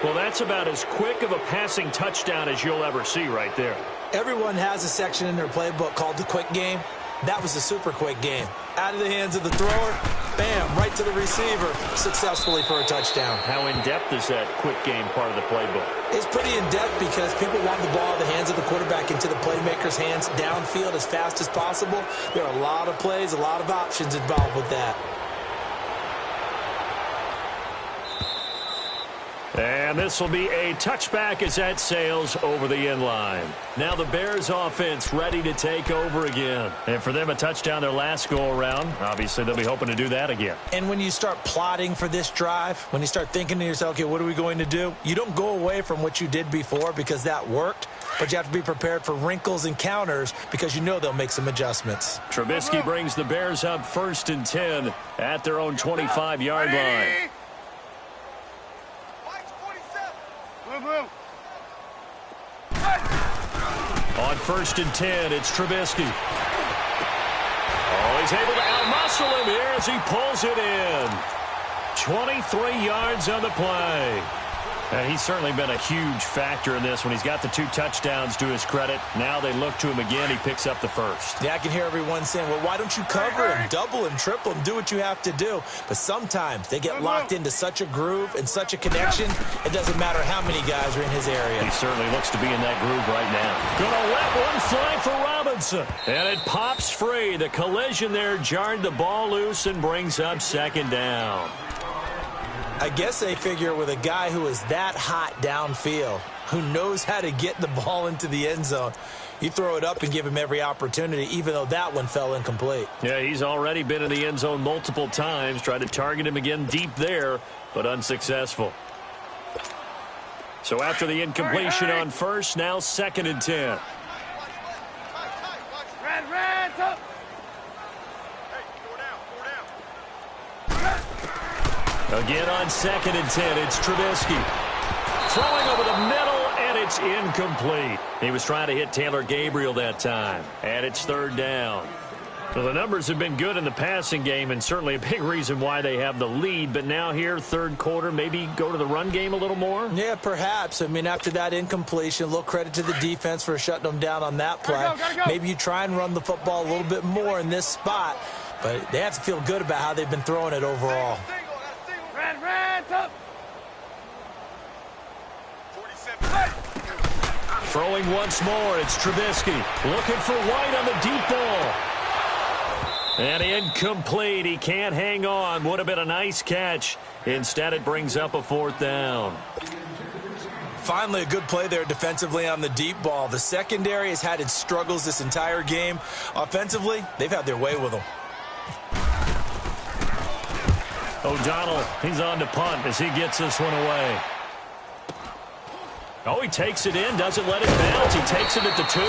Well, that's about as quick of a passing touchdown as you'll ever see right there. Everyone has a section in their playbook called the quick game. That was a super quick game. Out of the hands of the thrower, bam, right to the receiver, successfully for a touchdown. How in-depth is that quick game part of the playbook? It's pretty in-depth because people want the ball in the hands of the quarterback into the playmaker's hands downfield as fast as possible. There are a lot of plays, a lot of options involved with that. And this will be a touchback as that sails over the end line. Now the Bears offense ready to take over again. And for them, a touchdown their last go-around. Obviously, they'll be hoping to do that again. And when you start plotting for this drive, when you start thinking to yourself, okay, what are we going to do? You don't go away from what you did before because that worked. But you have to be prepared for wrinkles and counters because you know they'll make some adjustments. Trubisky brings the Bears up 1st and 10 at their own 25-yard line. On 1st and 10, it's Trubisky. Oh, he's able to outmuscle him here as he pulls it in. 23 yards on the play. And he's certainly been a huge factor in this when he's got the 2 touchdowns to his credit. Now they look to him again. He picks up the 1st. Yeah, I can hear everyone saying, well, why don't you cover him, double him, triple him, do what you have to do. But sometimes they get locked into such a groove and such a connection, it doesn't matter how many guys are in his area. He certainly looks to be in that groove right now. Gonna let one fly for Robinson. And it pops free. The collision there jarred the ball loose and brings up 2nd down. I guess they figure with a guy who is that hot downfield, who knows how to get the ball into the end zone, you throw it up and give him every opportunity, even though that one fell incomplete. Yeah, he's already been in the end zone multiple times, tried to target him again deep there, but unsuccessful. So after the incompletion on 1st, now 2nd and 10. Red, up. Again on 2nd and 10, it's Trubisky. Throwing over the middle, and it's incomplete. He was trying to hit Taylor Gabriel that time. And it's 3rd down. So the numbers have been good in the passing game, and certainly a big reason why they have the lead. But now here, 3rd quarter, maybe go to the run game a little more? Yeah, perhaps. I mean, after that incompletion, a little credit to the defense for shutting them down on that play. Gotta go. Maybe you try and run the football a little bit more in this spot. But they have to feel good about how they've been throwing it overall. Red, up. 47. Throwing once more, it's Trubisky. Looking for White on the deep ball. And incomplete. He can't hang on. Would have been a nice catch. Instead, it brings up a 4th down. Finally, a good play there defensively on the deep ball. The secondary has had its struggles this entire game. Offensively, they've had their way with them. O'Donnell, he's on to punt as he gets this one away. Oh, he takes it in, doesn't let it bounce. He takes it at the 2.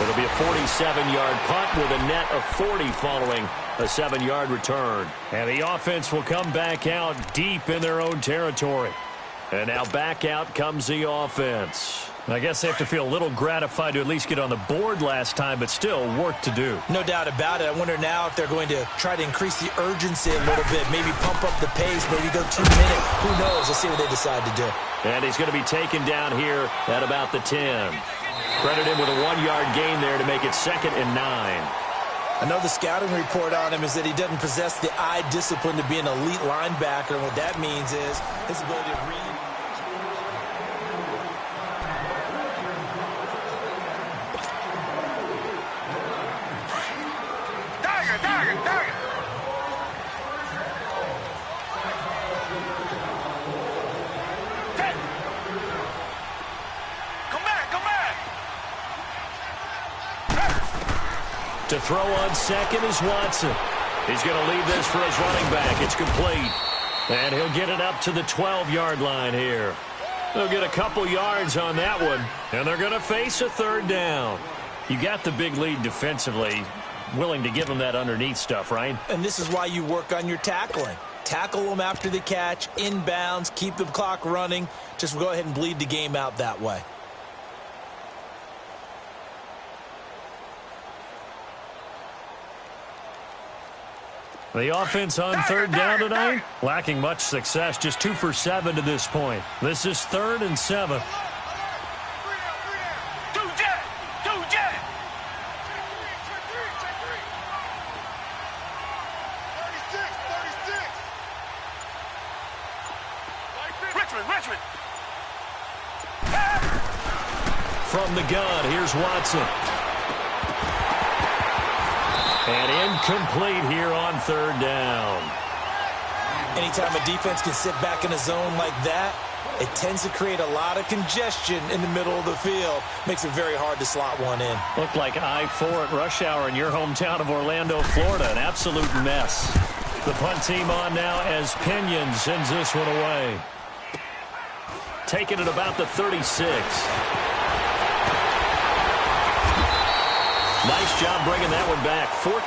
It'll be a 47-yard punt with a net of 40 following a 7-yard return. And the offense will come back out deep in their own territory. And now back out comes the offense. I guess they have to feel a little gratified to at least get on the board last time, but still work to do. No doubt about it. I wonder now if they're going to try to increase the urgency a little bit, maybe pump up the pace, maybe go 2 minutes. Who knows? Let's see what they decide to do. And he's going to be taken down here at about the 10. Credit him with a 1-yard gain there to make it 2nd and 9. I know the scouting report on him is that he doesn't possess the eye discipline to be an elite linebacker, and what that means is his ability to read. To throw on 2nd is Watson. He's going to leave this for his running back. It's complete. And he'll get it up to the 12-yard line here. They'll get a couple yards on that one, and they're going to face a 3rd down. You got the big lead defensively. Willing to give them that underneath stuff, right? And this is why you work on your tackling. Tackle them after the catch, inbounds, keep the clock running. Just go ahead and bleed the game out that way. The offense on 3rd down tonight, lacking much success, just 2 for 7 to this point. This is 3rd and 7. Richmond. From the gun, here's Watson. And incomplete here on 3rd down. Anytime a defense can sit back in a zone like that, it tends to create a lot of congestion in the middle of the field. Makes it very hard to slot one in. Looked like I-4 at rush hour in your hometown of Orlando, Florida. An absolute mess. The punt team on now as Pinion sends this one away. Taking it about the 36. Nice job bringing that one back. 14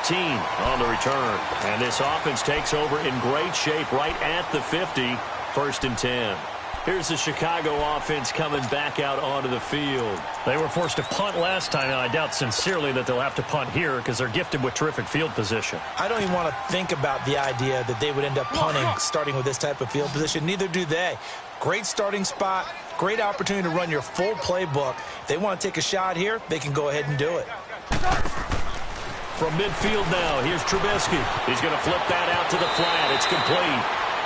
on the return. And this offense takes over in great shape right at the 50. 1st and 10. Here's the Chicago offense coming back out onto the field. They were forced to punt last time. Now, I doubt sincerely that they'll have to punt here because they're gifted with terrific field position. I don't even want to think about the idea that they would end up punting starting with this type of field position. Neither do they. Great starting spot. Great opportunity to run your full playbook. If they want to take a shot here, they can go ahead and do it. From midfield now, here's Trubisky. He's going to flip that out to the flat. It's complete.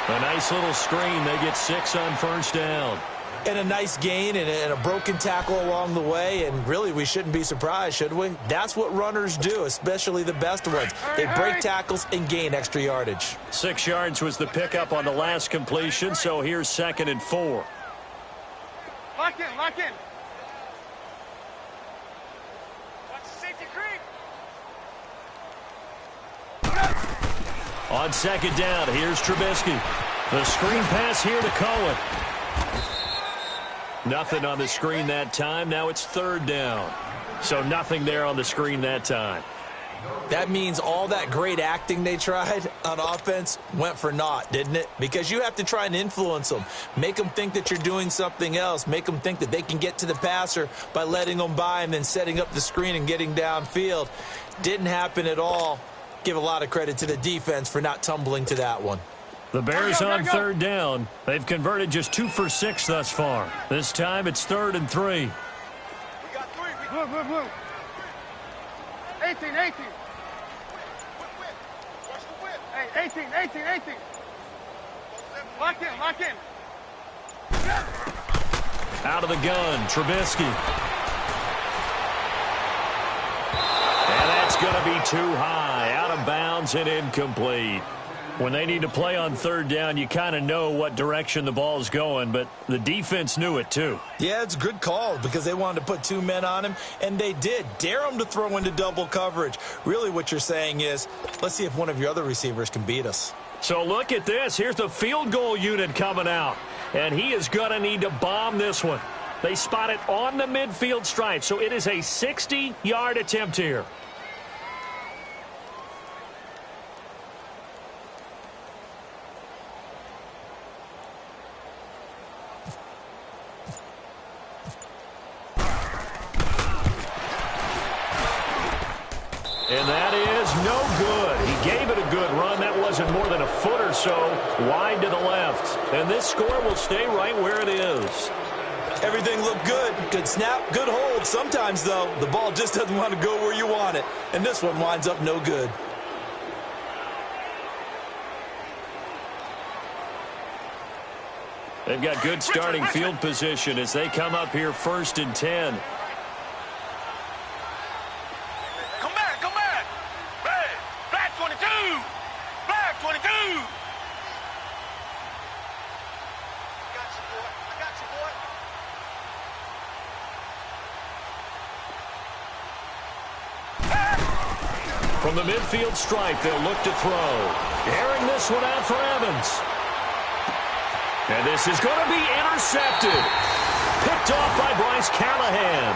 A nice little screen. They get 6 on 1st down. And a nice gain and a broken tackle along the way. And really, we shouldn't be surprised, should we? That's what runners do, especially the best ones. They break tackles and gain extra yardage. 6 yards was the pickup on the last completion, so here's 2nd and 4. Lock in. Watch the safety creep. On 2nd down, here's Trubisky. The screen pass here to Cohen. Nothing on the screen that time. Now it's 3rd down. So nothing there on the screen that time. That means all that great acting they tried on offense went for naught, didn't it? Because you have to try and influence them. Make them think that you're doing something else. Make them think that they can get to the passer by letting them by and then setting up the screen and getting downfield. Didn't happen at all. Give a lot of credit to the defense for not tumbling to that one. The Bears on 3rd down. They've converted just 2 for 6 thus far. This time it's 3rd and 3. We got 3. Blue. 18. Watch the whip. Hey, 18. Lock in. Out of the gun, Trubisky. And that's going to be too high. Out of bounds and incomplete. When they need to play on 3rd down, you kind of know what direction the ball's going, but the defense knew it too. Yeah, it's a good call because they wanted to put 2 men on him, and they did. Dare him to throw into double coverage. Really what you're saying is, let's see if one of your other receivers can beat us. So look at this. Here's the field goal unit coming out, and he is going to need to bomb this one. They spot it on the midfield stripe, so it is a 60-yard attempt here. And that is no good. He gave it a good run. That wasn't more than a foot or so wide to the left. And this score will stay right where it is. Everything looked good. Good snap, good hold. Sometimes, though, the ball just doesn't want to go where you want it. And this one winds up no good. They've got good starting field position as they come up here 1st and 10. Come back, come back. Hey, black 22. Black 22. I got you, boy. I got you, boy. From the midfield stripe, they'll look to throw. Airing this one out for Evans. And this is going to be intercepted. Picked off by Bryce Callahan.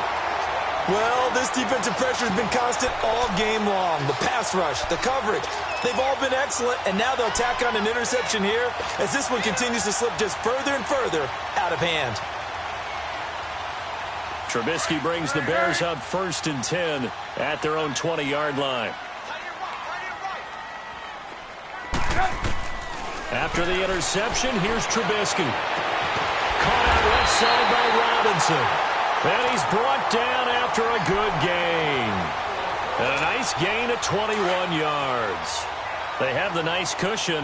Well, this defensive pressure has been constant all game long. The pass rush, the coverage, they've all been excellent, and now they'll tack on an interception here as this one continues to slip just further and further out of hand. Trubisky brings the Bears up 1st and 10 at their own 20-yard line. After the interception, here's Trubisky. Caught out left side by Robinson. And he's brought down after a good gain. And a nice gain at 21 yards. They have the nice cushion.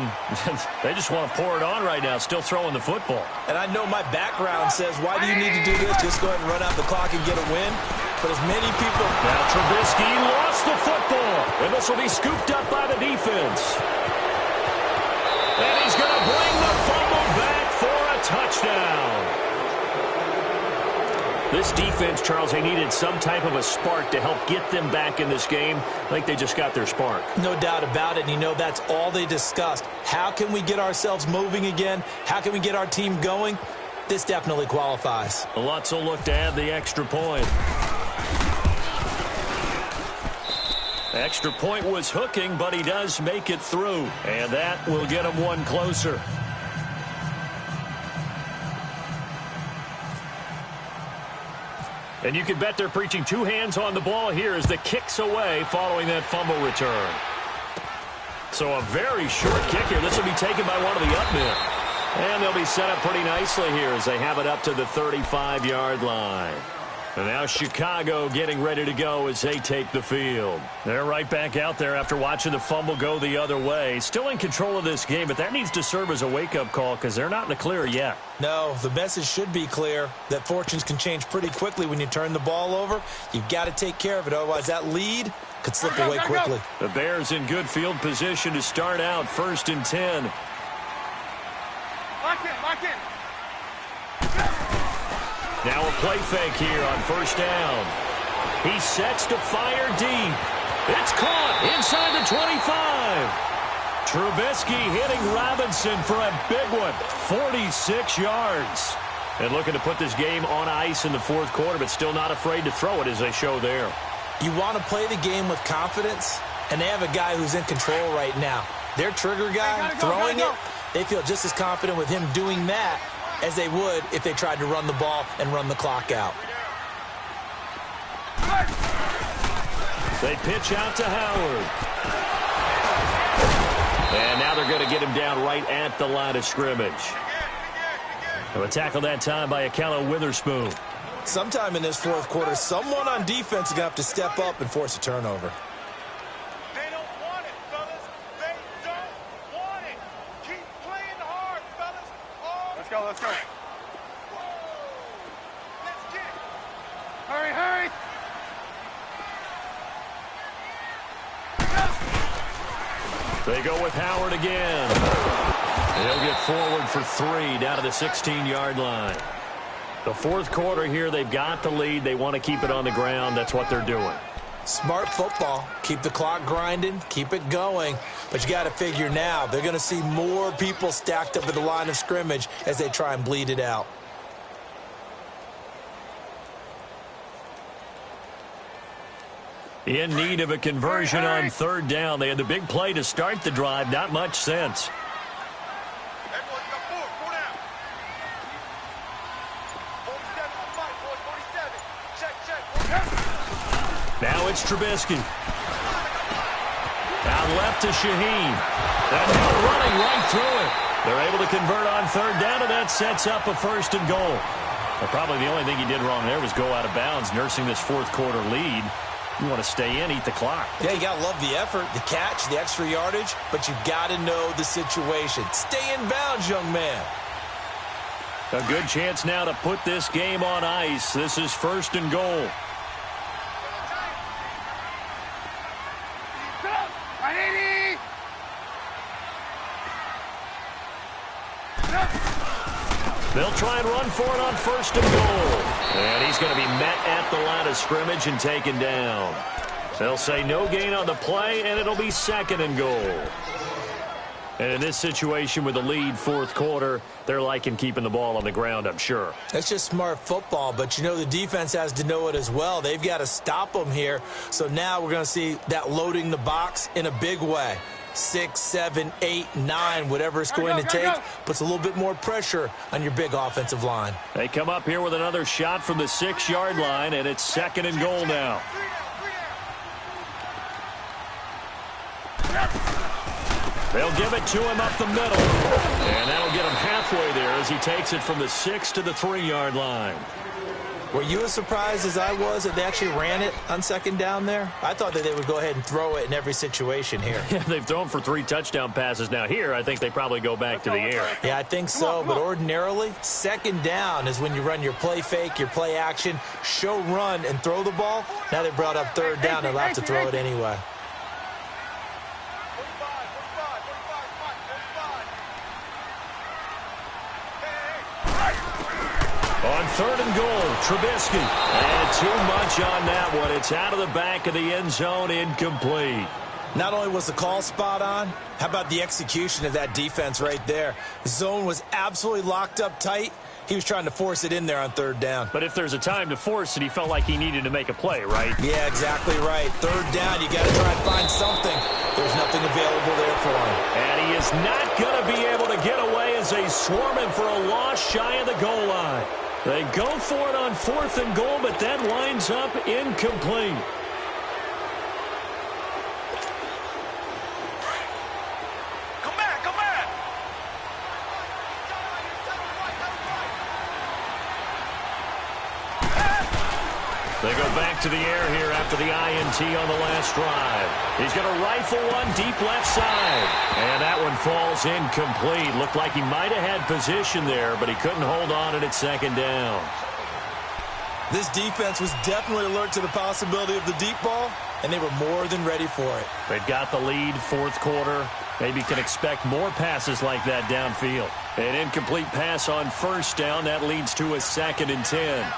They just want to pour it on right now, still throwing the football. And I know my background says, why do you need to do this? Just go ahead and run out the clock and get a win. But as many people... Now Trubisky lost the football. And this will be scooped up by the defense. And he's going to bring the fumble back for a touchdown. This defense, Charles, they needed some type of a spark to help get them back in this game. I think they just got their spark. No doubt about it. And you know, that's all they discussed. How can we get ourselves moving again? How can we get our team going? This definitely qualifies. Lutz will look to add the extra point. Extra point was hooking, but he does make it through. And that will get him one closer. And you can bet they're preaching two hands on the ball here as the kick's away following that fumble return. So a very short kick here. This will be taken by one of the up men. And they'll be set up pretty nicely here as they have it up to the 35-yard line. And now Chicago getting ready to go as they take the field. They're right back out there after watching the fumble go the other way. Still in control of this game, but that needs to serve as a wake-up call because they're not in the clear yet. No, the message should be clear that fortunes can change pretty quickly when you turn the ball over. You've got to take care of it, otherwise that lead could slip away quickly. The Bears in good field position to start out 1st and 10. Lock in. Now a play fake here on 1st down. He sets to fire deep. It's caught inside the 25. Trubisky hitting Robinson for a big one, 46 yards. And looking to put this game on ice in the 4th quarter, but still not afraid to throw it as they show there. You want to play the game with confidence, and they have a guy who's in control right now. Their trigger guy throwing it, they feel just as confident with him doing that as they would if they tried to run the ball and run the clock out. They pitch out to Howard. And now they're going to get him down right at the line of scrimmage. A tackle that time by Akello Witherspoon. Sometime in this 4th quarter, someone on defense is going to have to step up and force a turnover. They don't want it, fellas. They don't want it. Keep playing hard, fellas. Oh. Let's go. Let's get it. Hurry. They go with Howard again. They'll get forward for 3 down to the 16-yard line. The 4th quarter here, they've got the lead. They want to keep it on the ground. That's what they're doing. Smart football. Keep the clock grinding. Keep it going. But you got to figure now, they're going to see more people stacked up at the line of scrimmage as they try and bleed it out. In need of a conversion on 3rd down. They had the big play to start the drive. Not much sense. Hey, boy, you got 4 down. 47 on the fight, boy, 47. Check. Now it's Trubisky. Out left to Shaheen. And now running right through it. They're able to convert on third down, and that sets up a 1st and goal. Well, probably the only thing he did wrong there was go out of bounds, nursing this fourth-quarter lead. You want to stay in, eat the clock. Yeah, you got to love the effort, the catch, the extra yardage, but you got to know the situation. Stay in bounds, young man. A good chance now to put this game on ice. This is 1st and goal. They'll try and run for it on 1st and goal. And he's going to be met at the line of scrimmage and taken down. They'll say no gain on the play, and it'll be 2nd and goal. And in this situation with the lead, 4th quarter, they're liking keeping the ball on the ground, I'm sure. That's just smart football, but you know the defense has to know it as well. They've got to stop them here. So now we're going to see that loading the box in a big way. 6, 7, 8, 9, whatever it's going to take, puts a little bit more pressure on your big offensive line. They come up here with another shot from the 6-yard line, and it's 2nd and goal now. They'll give it to him up the middle, and that'll get him halfway there as he takes it from the 6 to the 3-yard line. Were you as surprised as I was that they actually ran it on 2nd down there? I thought that they would go ahead and throw it in every situation here. Yeah, they've thrown for 3 touchdown passes now. Here, I think they probably go back to the air. Yeah, I think so, but ordinarily, 2nd down is when you run your play fake, your play action, show run, and throw the ball. Now they brought up 3rd down, they'll have to throw it anyway. On 3rd and goal, Trubisky. And too much on that one. It's out of the back of the end zone, incomplete. Not only was the call spot on, how about the execution of that defense right there? The zone was absolutely locked up tight. He was trying to force it in there on 3rd down. But if there's a time to force it, he felt like he needed to make a play, right? Yeah, exactly right. 3rd down, you got to try and find something. There's nothing available there for him. And he is not going to be able to get away as they swarm him for a loss shy of the goal line. They go for it on 4th and goal, but that winds up incomplete. Come back, come back. They go back to the air here after the INT on the last drive. He's going to rifle one deep left side. And that one falls incomplete. Looked like he might have had position there, but he couldn't hold on and it's 2nd down. This defense was definitely alert to the possibility of the deep ball, and they were more than ready for it. They've got the lead, 4th quarter. Maybe can expect more passes like that downfield. An incomplete pass on 1st down. That leads to a 2nd and 10.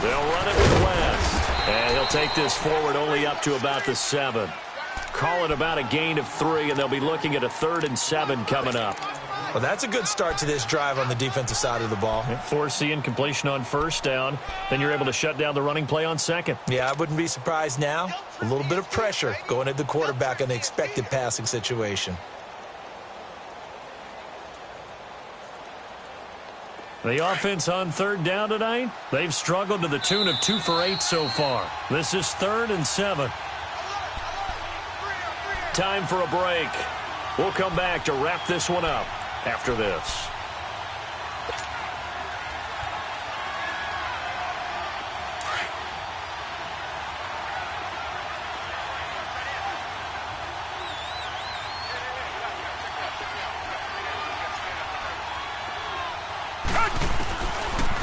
They'll run it with West. And he'll take this forward only up to about the 7. Call it about a gain of 3, and they'll be looking at a 3rd and 7 coming up. Well, that's a good start to this drive on the defensive side of the ball. Force the incompletion on 1st down. Then you're able to shut down the running play on 2nd. Yeah, I wouldn't be surprised now. A little bit of pressure going at the quarterback in the expected passing situation. The offense on 3rd down tonight, they've struggled to the tune of 2 for 8 so far. This is 3rd and 7. Time for a break. We'll come back to wrap this one up after this.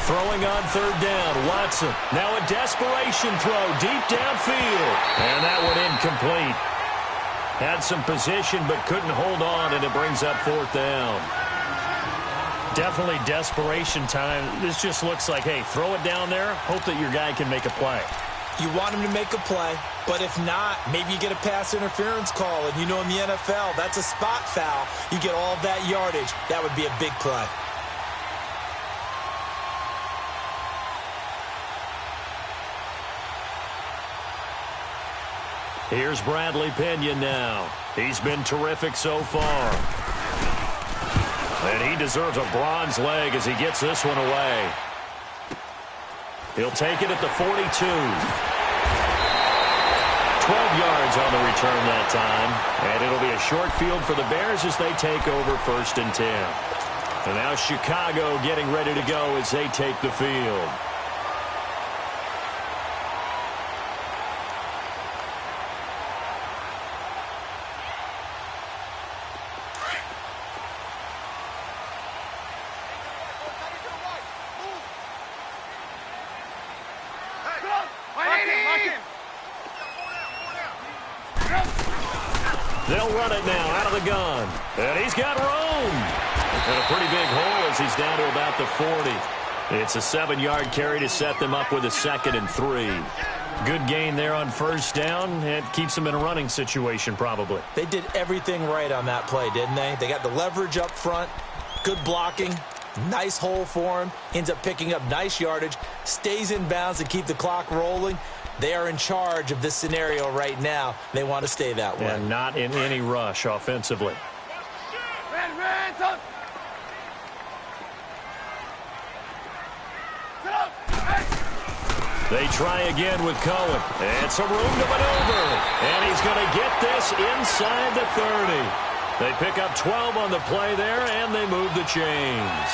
Throwing on 3rd down, Watson. Now a desperation throw deep downfield. And that one incomplete. Had some position but couldn't hold on, and it brings up 4th down. Definitely desperation time. This just looks like, hey, throw it down there, hope that your guy can make a play. You want him to make a play, but if not, maybe you get a pass interference call, and you know in the NFL, that's a spot foul. You get all that yardage. That would be a big play. Here's Bradley Pinion now. He's been terrific so far. And he deserves a bronze leg as he gets this one away. He'll take it at the 42. yards on the return that time. And it'll be a short field for the Bears as they take over 1st and 10. And now Chicago getting ready to go as they take the field. They'll run it now out of the gun. And he's got room. And a pretty big hole as he's down to about the 40. It's a 7-yard carry to set them up with a 2nd and 3. Good gain there on 1st down. It keeps them in a running situation probably. They did everything right on that play, didn't they? They got the leverage up front, good blocking, nice hole for him, ends up picking up nice yardage, stays in bounds to keep the clock rolling. They are in charge of this scenario right now. They want to stay that way. And not in any rush offensively. They try again with Cohen. And some room to maneuver. And he's going to get this inside the 30. They pick up 12 on the play there, and they move the chains.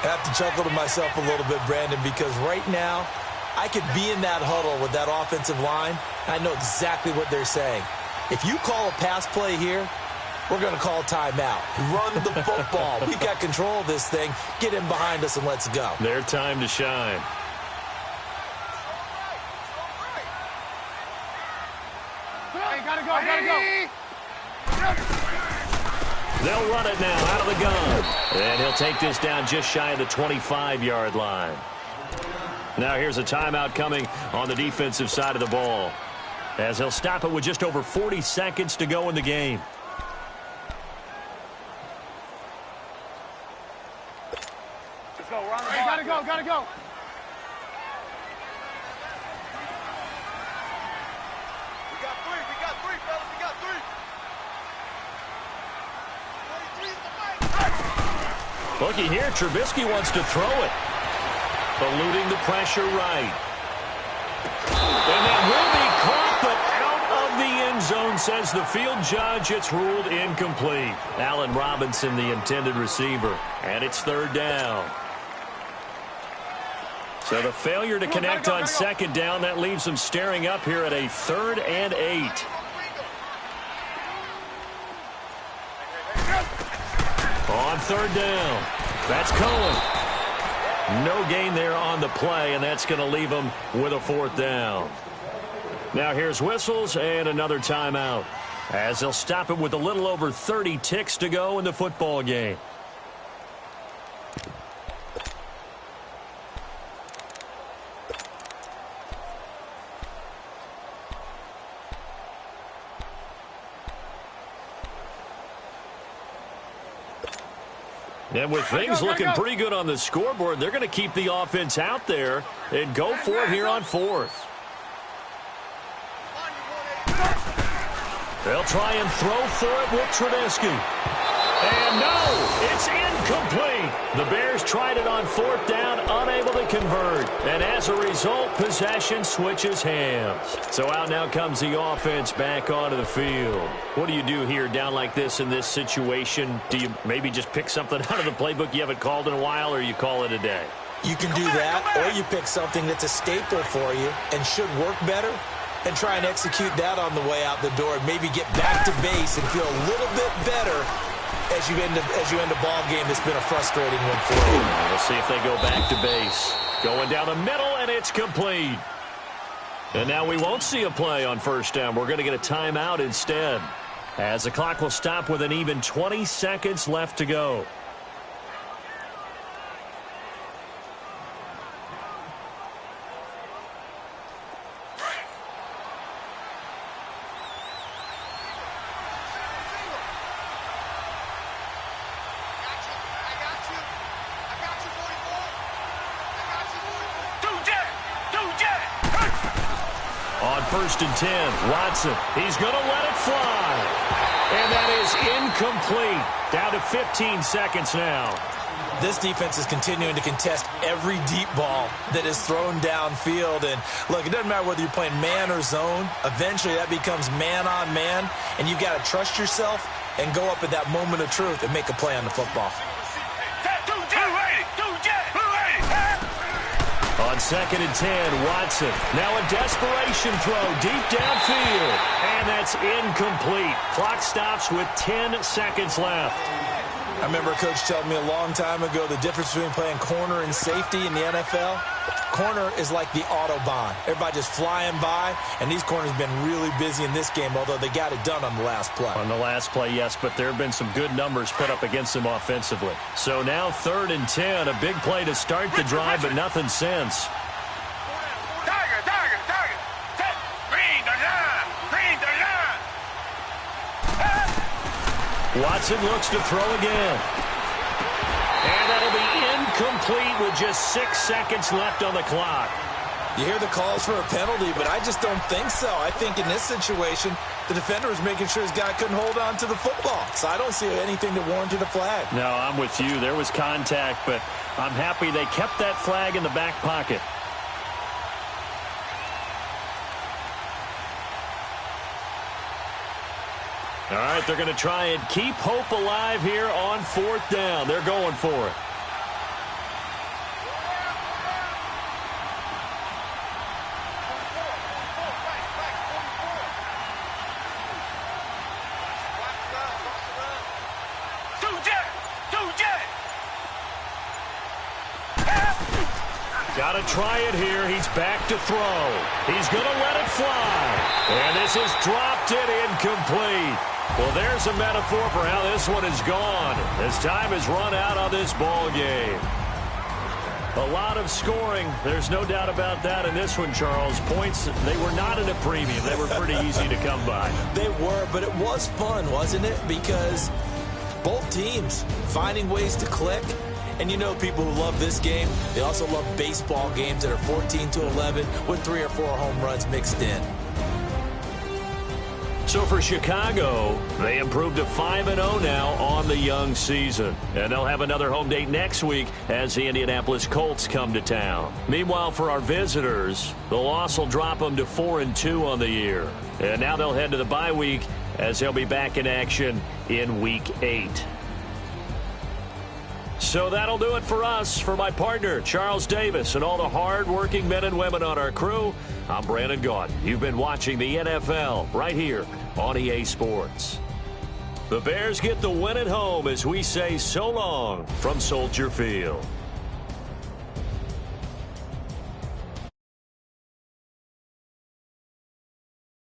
I have to chuckle to myself a little bit, Brandon, because right now, I could be in that huddle with that offensive line. I know exactly what they're saying. If you call a pass play here, we're going to call timeout. Run the football. We got control of this thing. Get in behind us and let's go. Their time to shine. Gotta go. They'll run it now out of the gun. And he'll take this down just shy of the 25-yard line. Now here's a timeout coming on the defensive side of the ball, as he'll stop it with just over 40 seconds to go in the game. Let's go. We're on the ball. Gotta go. We got three, fellas. We got three. 23 is the way. Looky here, Trubisky wants to throw it. Eluding the pressure right. And that will be caught, but out of the end zone, says the field judge. It's ruled incomplete. Allen Robinson, the intended receiver. And it's 3rd down. So the failure to connect on 2nd down, that leaves them staring up here at a 3rd and 8. On 3rd down, that's Cohen. No gain there on the play, and that's going to leave them with a 4th down. Now here's whistles and another timeout, as they'll stop it with a little over 30 ticks to go in the football game. And with things looking pretty good on the scoreboard, they're going to keep the offense out there and go for it here on 4th. They'll try and throw for it with Trubisky. And no, it's incomplete. The Bears tried it on 4th down, unable to convert. And as a result, possession switches hands. So out now comes the offense back onto the field. What do you do here down like this in this situation? Do you maybe just pick something out of the playbook you haven't called in a while, or you call it a day? You can do that, or you pick something that's a staple for you and should work better, and try and execute that on the way out the door, and maybe get back to base and feel a little bit better as you end a ball game that's been a frustrating one for you. We'll see if they go back to base. Going down the middle, and it's complete. And now we won't see a play on 1st down. We're going to get a timeout instead, as the clock will stop with an even 20 seconds left to go. On 1st and 10, Watson, he's going to let it fly. And that is incomplete. Down to 15 seconds now. This defense is continuing to contest every deep ball that is thrown downfield. And, look, it doesn't matter whether you're playing man or zone. Eventually, that becomes man-on-man, and you've got to trust yourself and go up at that moment of truth and make a play on the football. On 2nd and 10, Watson. Now a desperation throw deep downfield. And that's incomplete. Clock stops with 10 seconds left. I remember a coach telling me a long time ago the difference between playing corner and safety in the NFL. Corner is like the Autobahn. Everybody just flying by, and these corners have been really busy in this game, although they got it done on the last play. On the last play, yes, but there have been some good numbers put up against them offensively. So now 3rd and 10, a big play to start the drive, but nothing since. Watson looks to throw again. And that'll be incomplete with just 6 seconds left on the clock. You hear the calls for a penalty, but I just don't think so. I think in this situation, the defender was making sure his guy couldn't hold on to the football. So I don't see anything that warranted a flag. No, I'm with you. There was contact, but I'm happy they kept that flag in the back pocket. All right, they're going to try and keep hope alive here on 4th down. They're going for it. Got to try it here. He's back to throw. He's going to let it fly. And this is dropped it incomplete. Well, there's a metaphor for how this one is gone. As time has run out on this ball game. A lot of scoring. There's no doubt about that in this one, Charles. Points, they were not at a premium. They were pretty easy to come by. They were, but it was fun, wasn't it? Because both teams finding ways to click. And you know people who love this game, they also love baseball games that are 14-11 with 3 or 4 home runs mixed in. So for Chicago, they improved to 5-0 now on the young season. And they'll have another home date next week as the Indianapolis Colts come to town. Meanwhile, for our visitors, the loss will drop them to 4-2 on the year. And now they'll head to the bye week as they'll be back in action in Week 8. So that'll do it for us. For my partner, Charles Davis, and all the hard-working men and women on our crew, I'm Brandon Gaudin. You've been watching the NFL right here on EA Sports. The Bears get the win at home as we say so long from Soldier Field.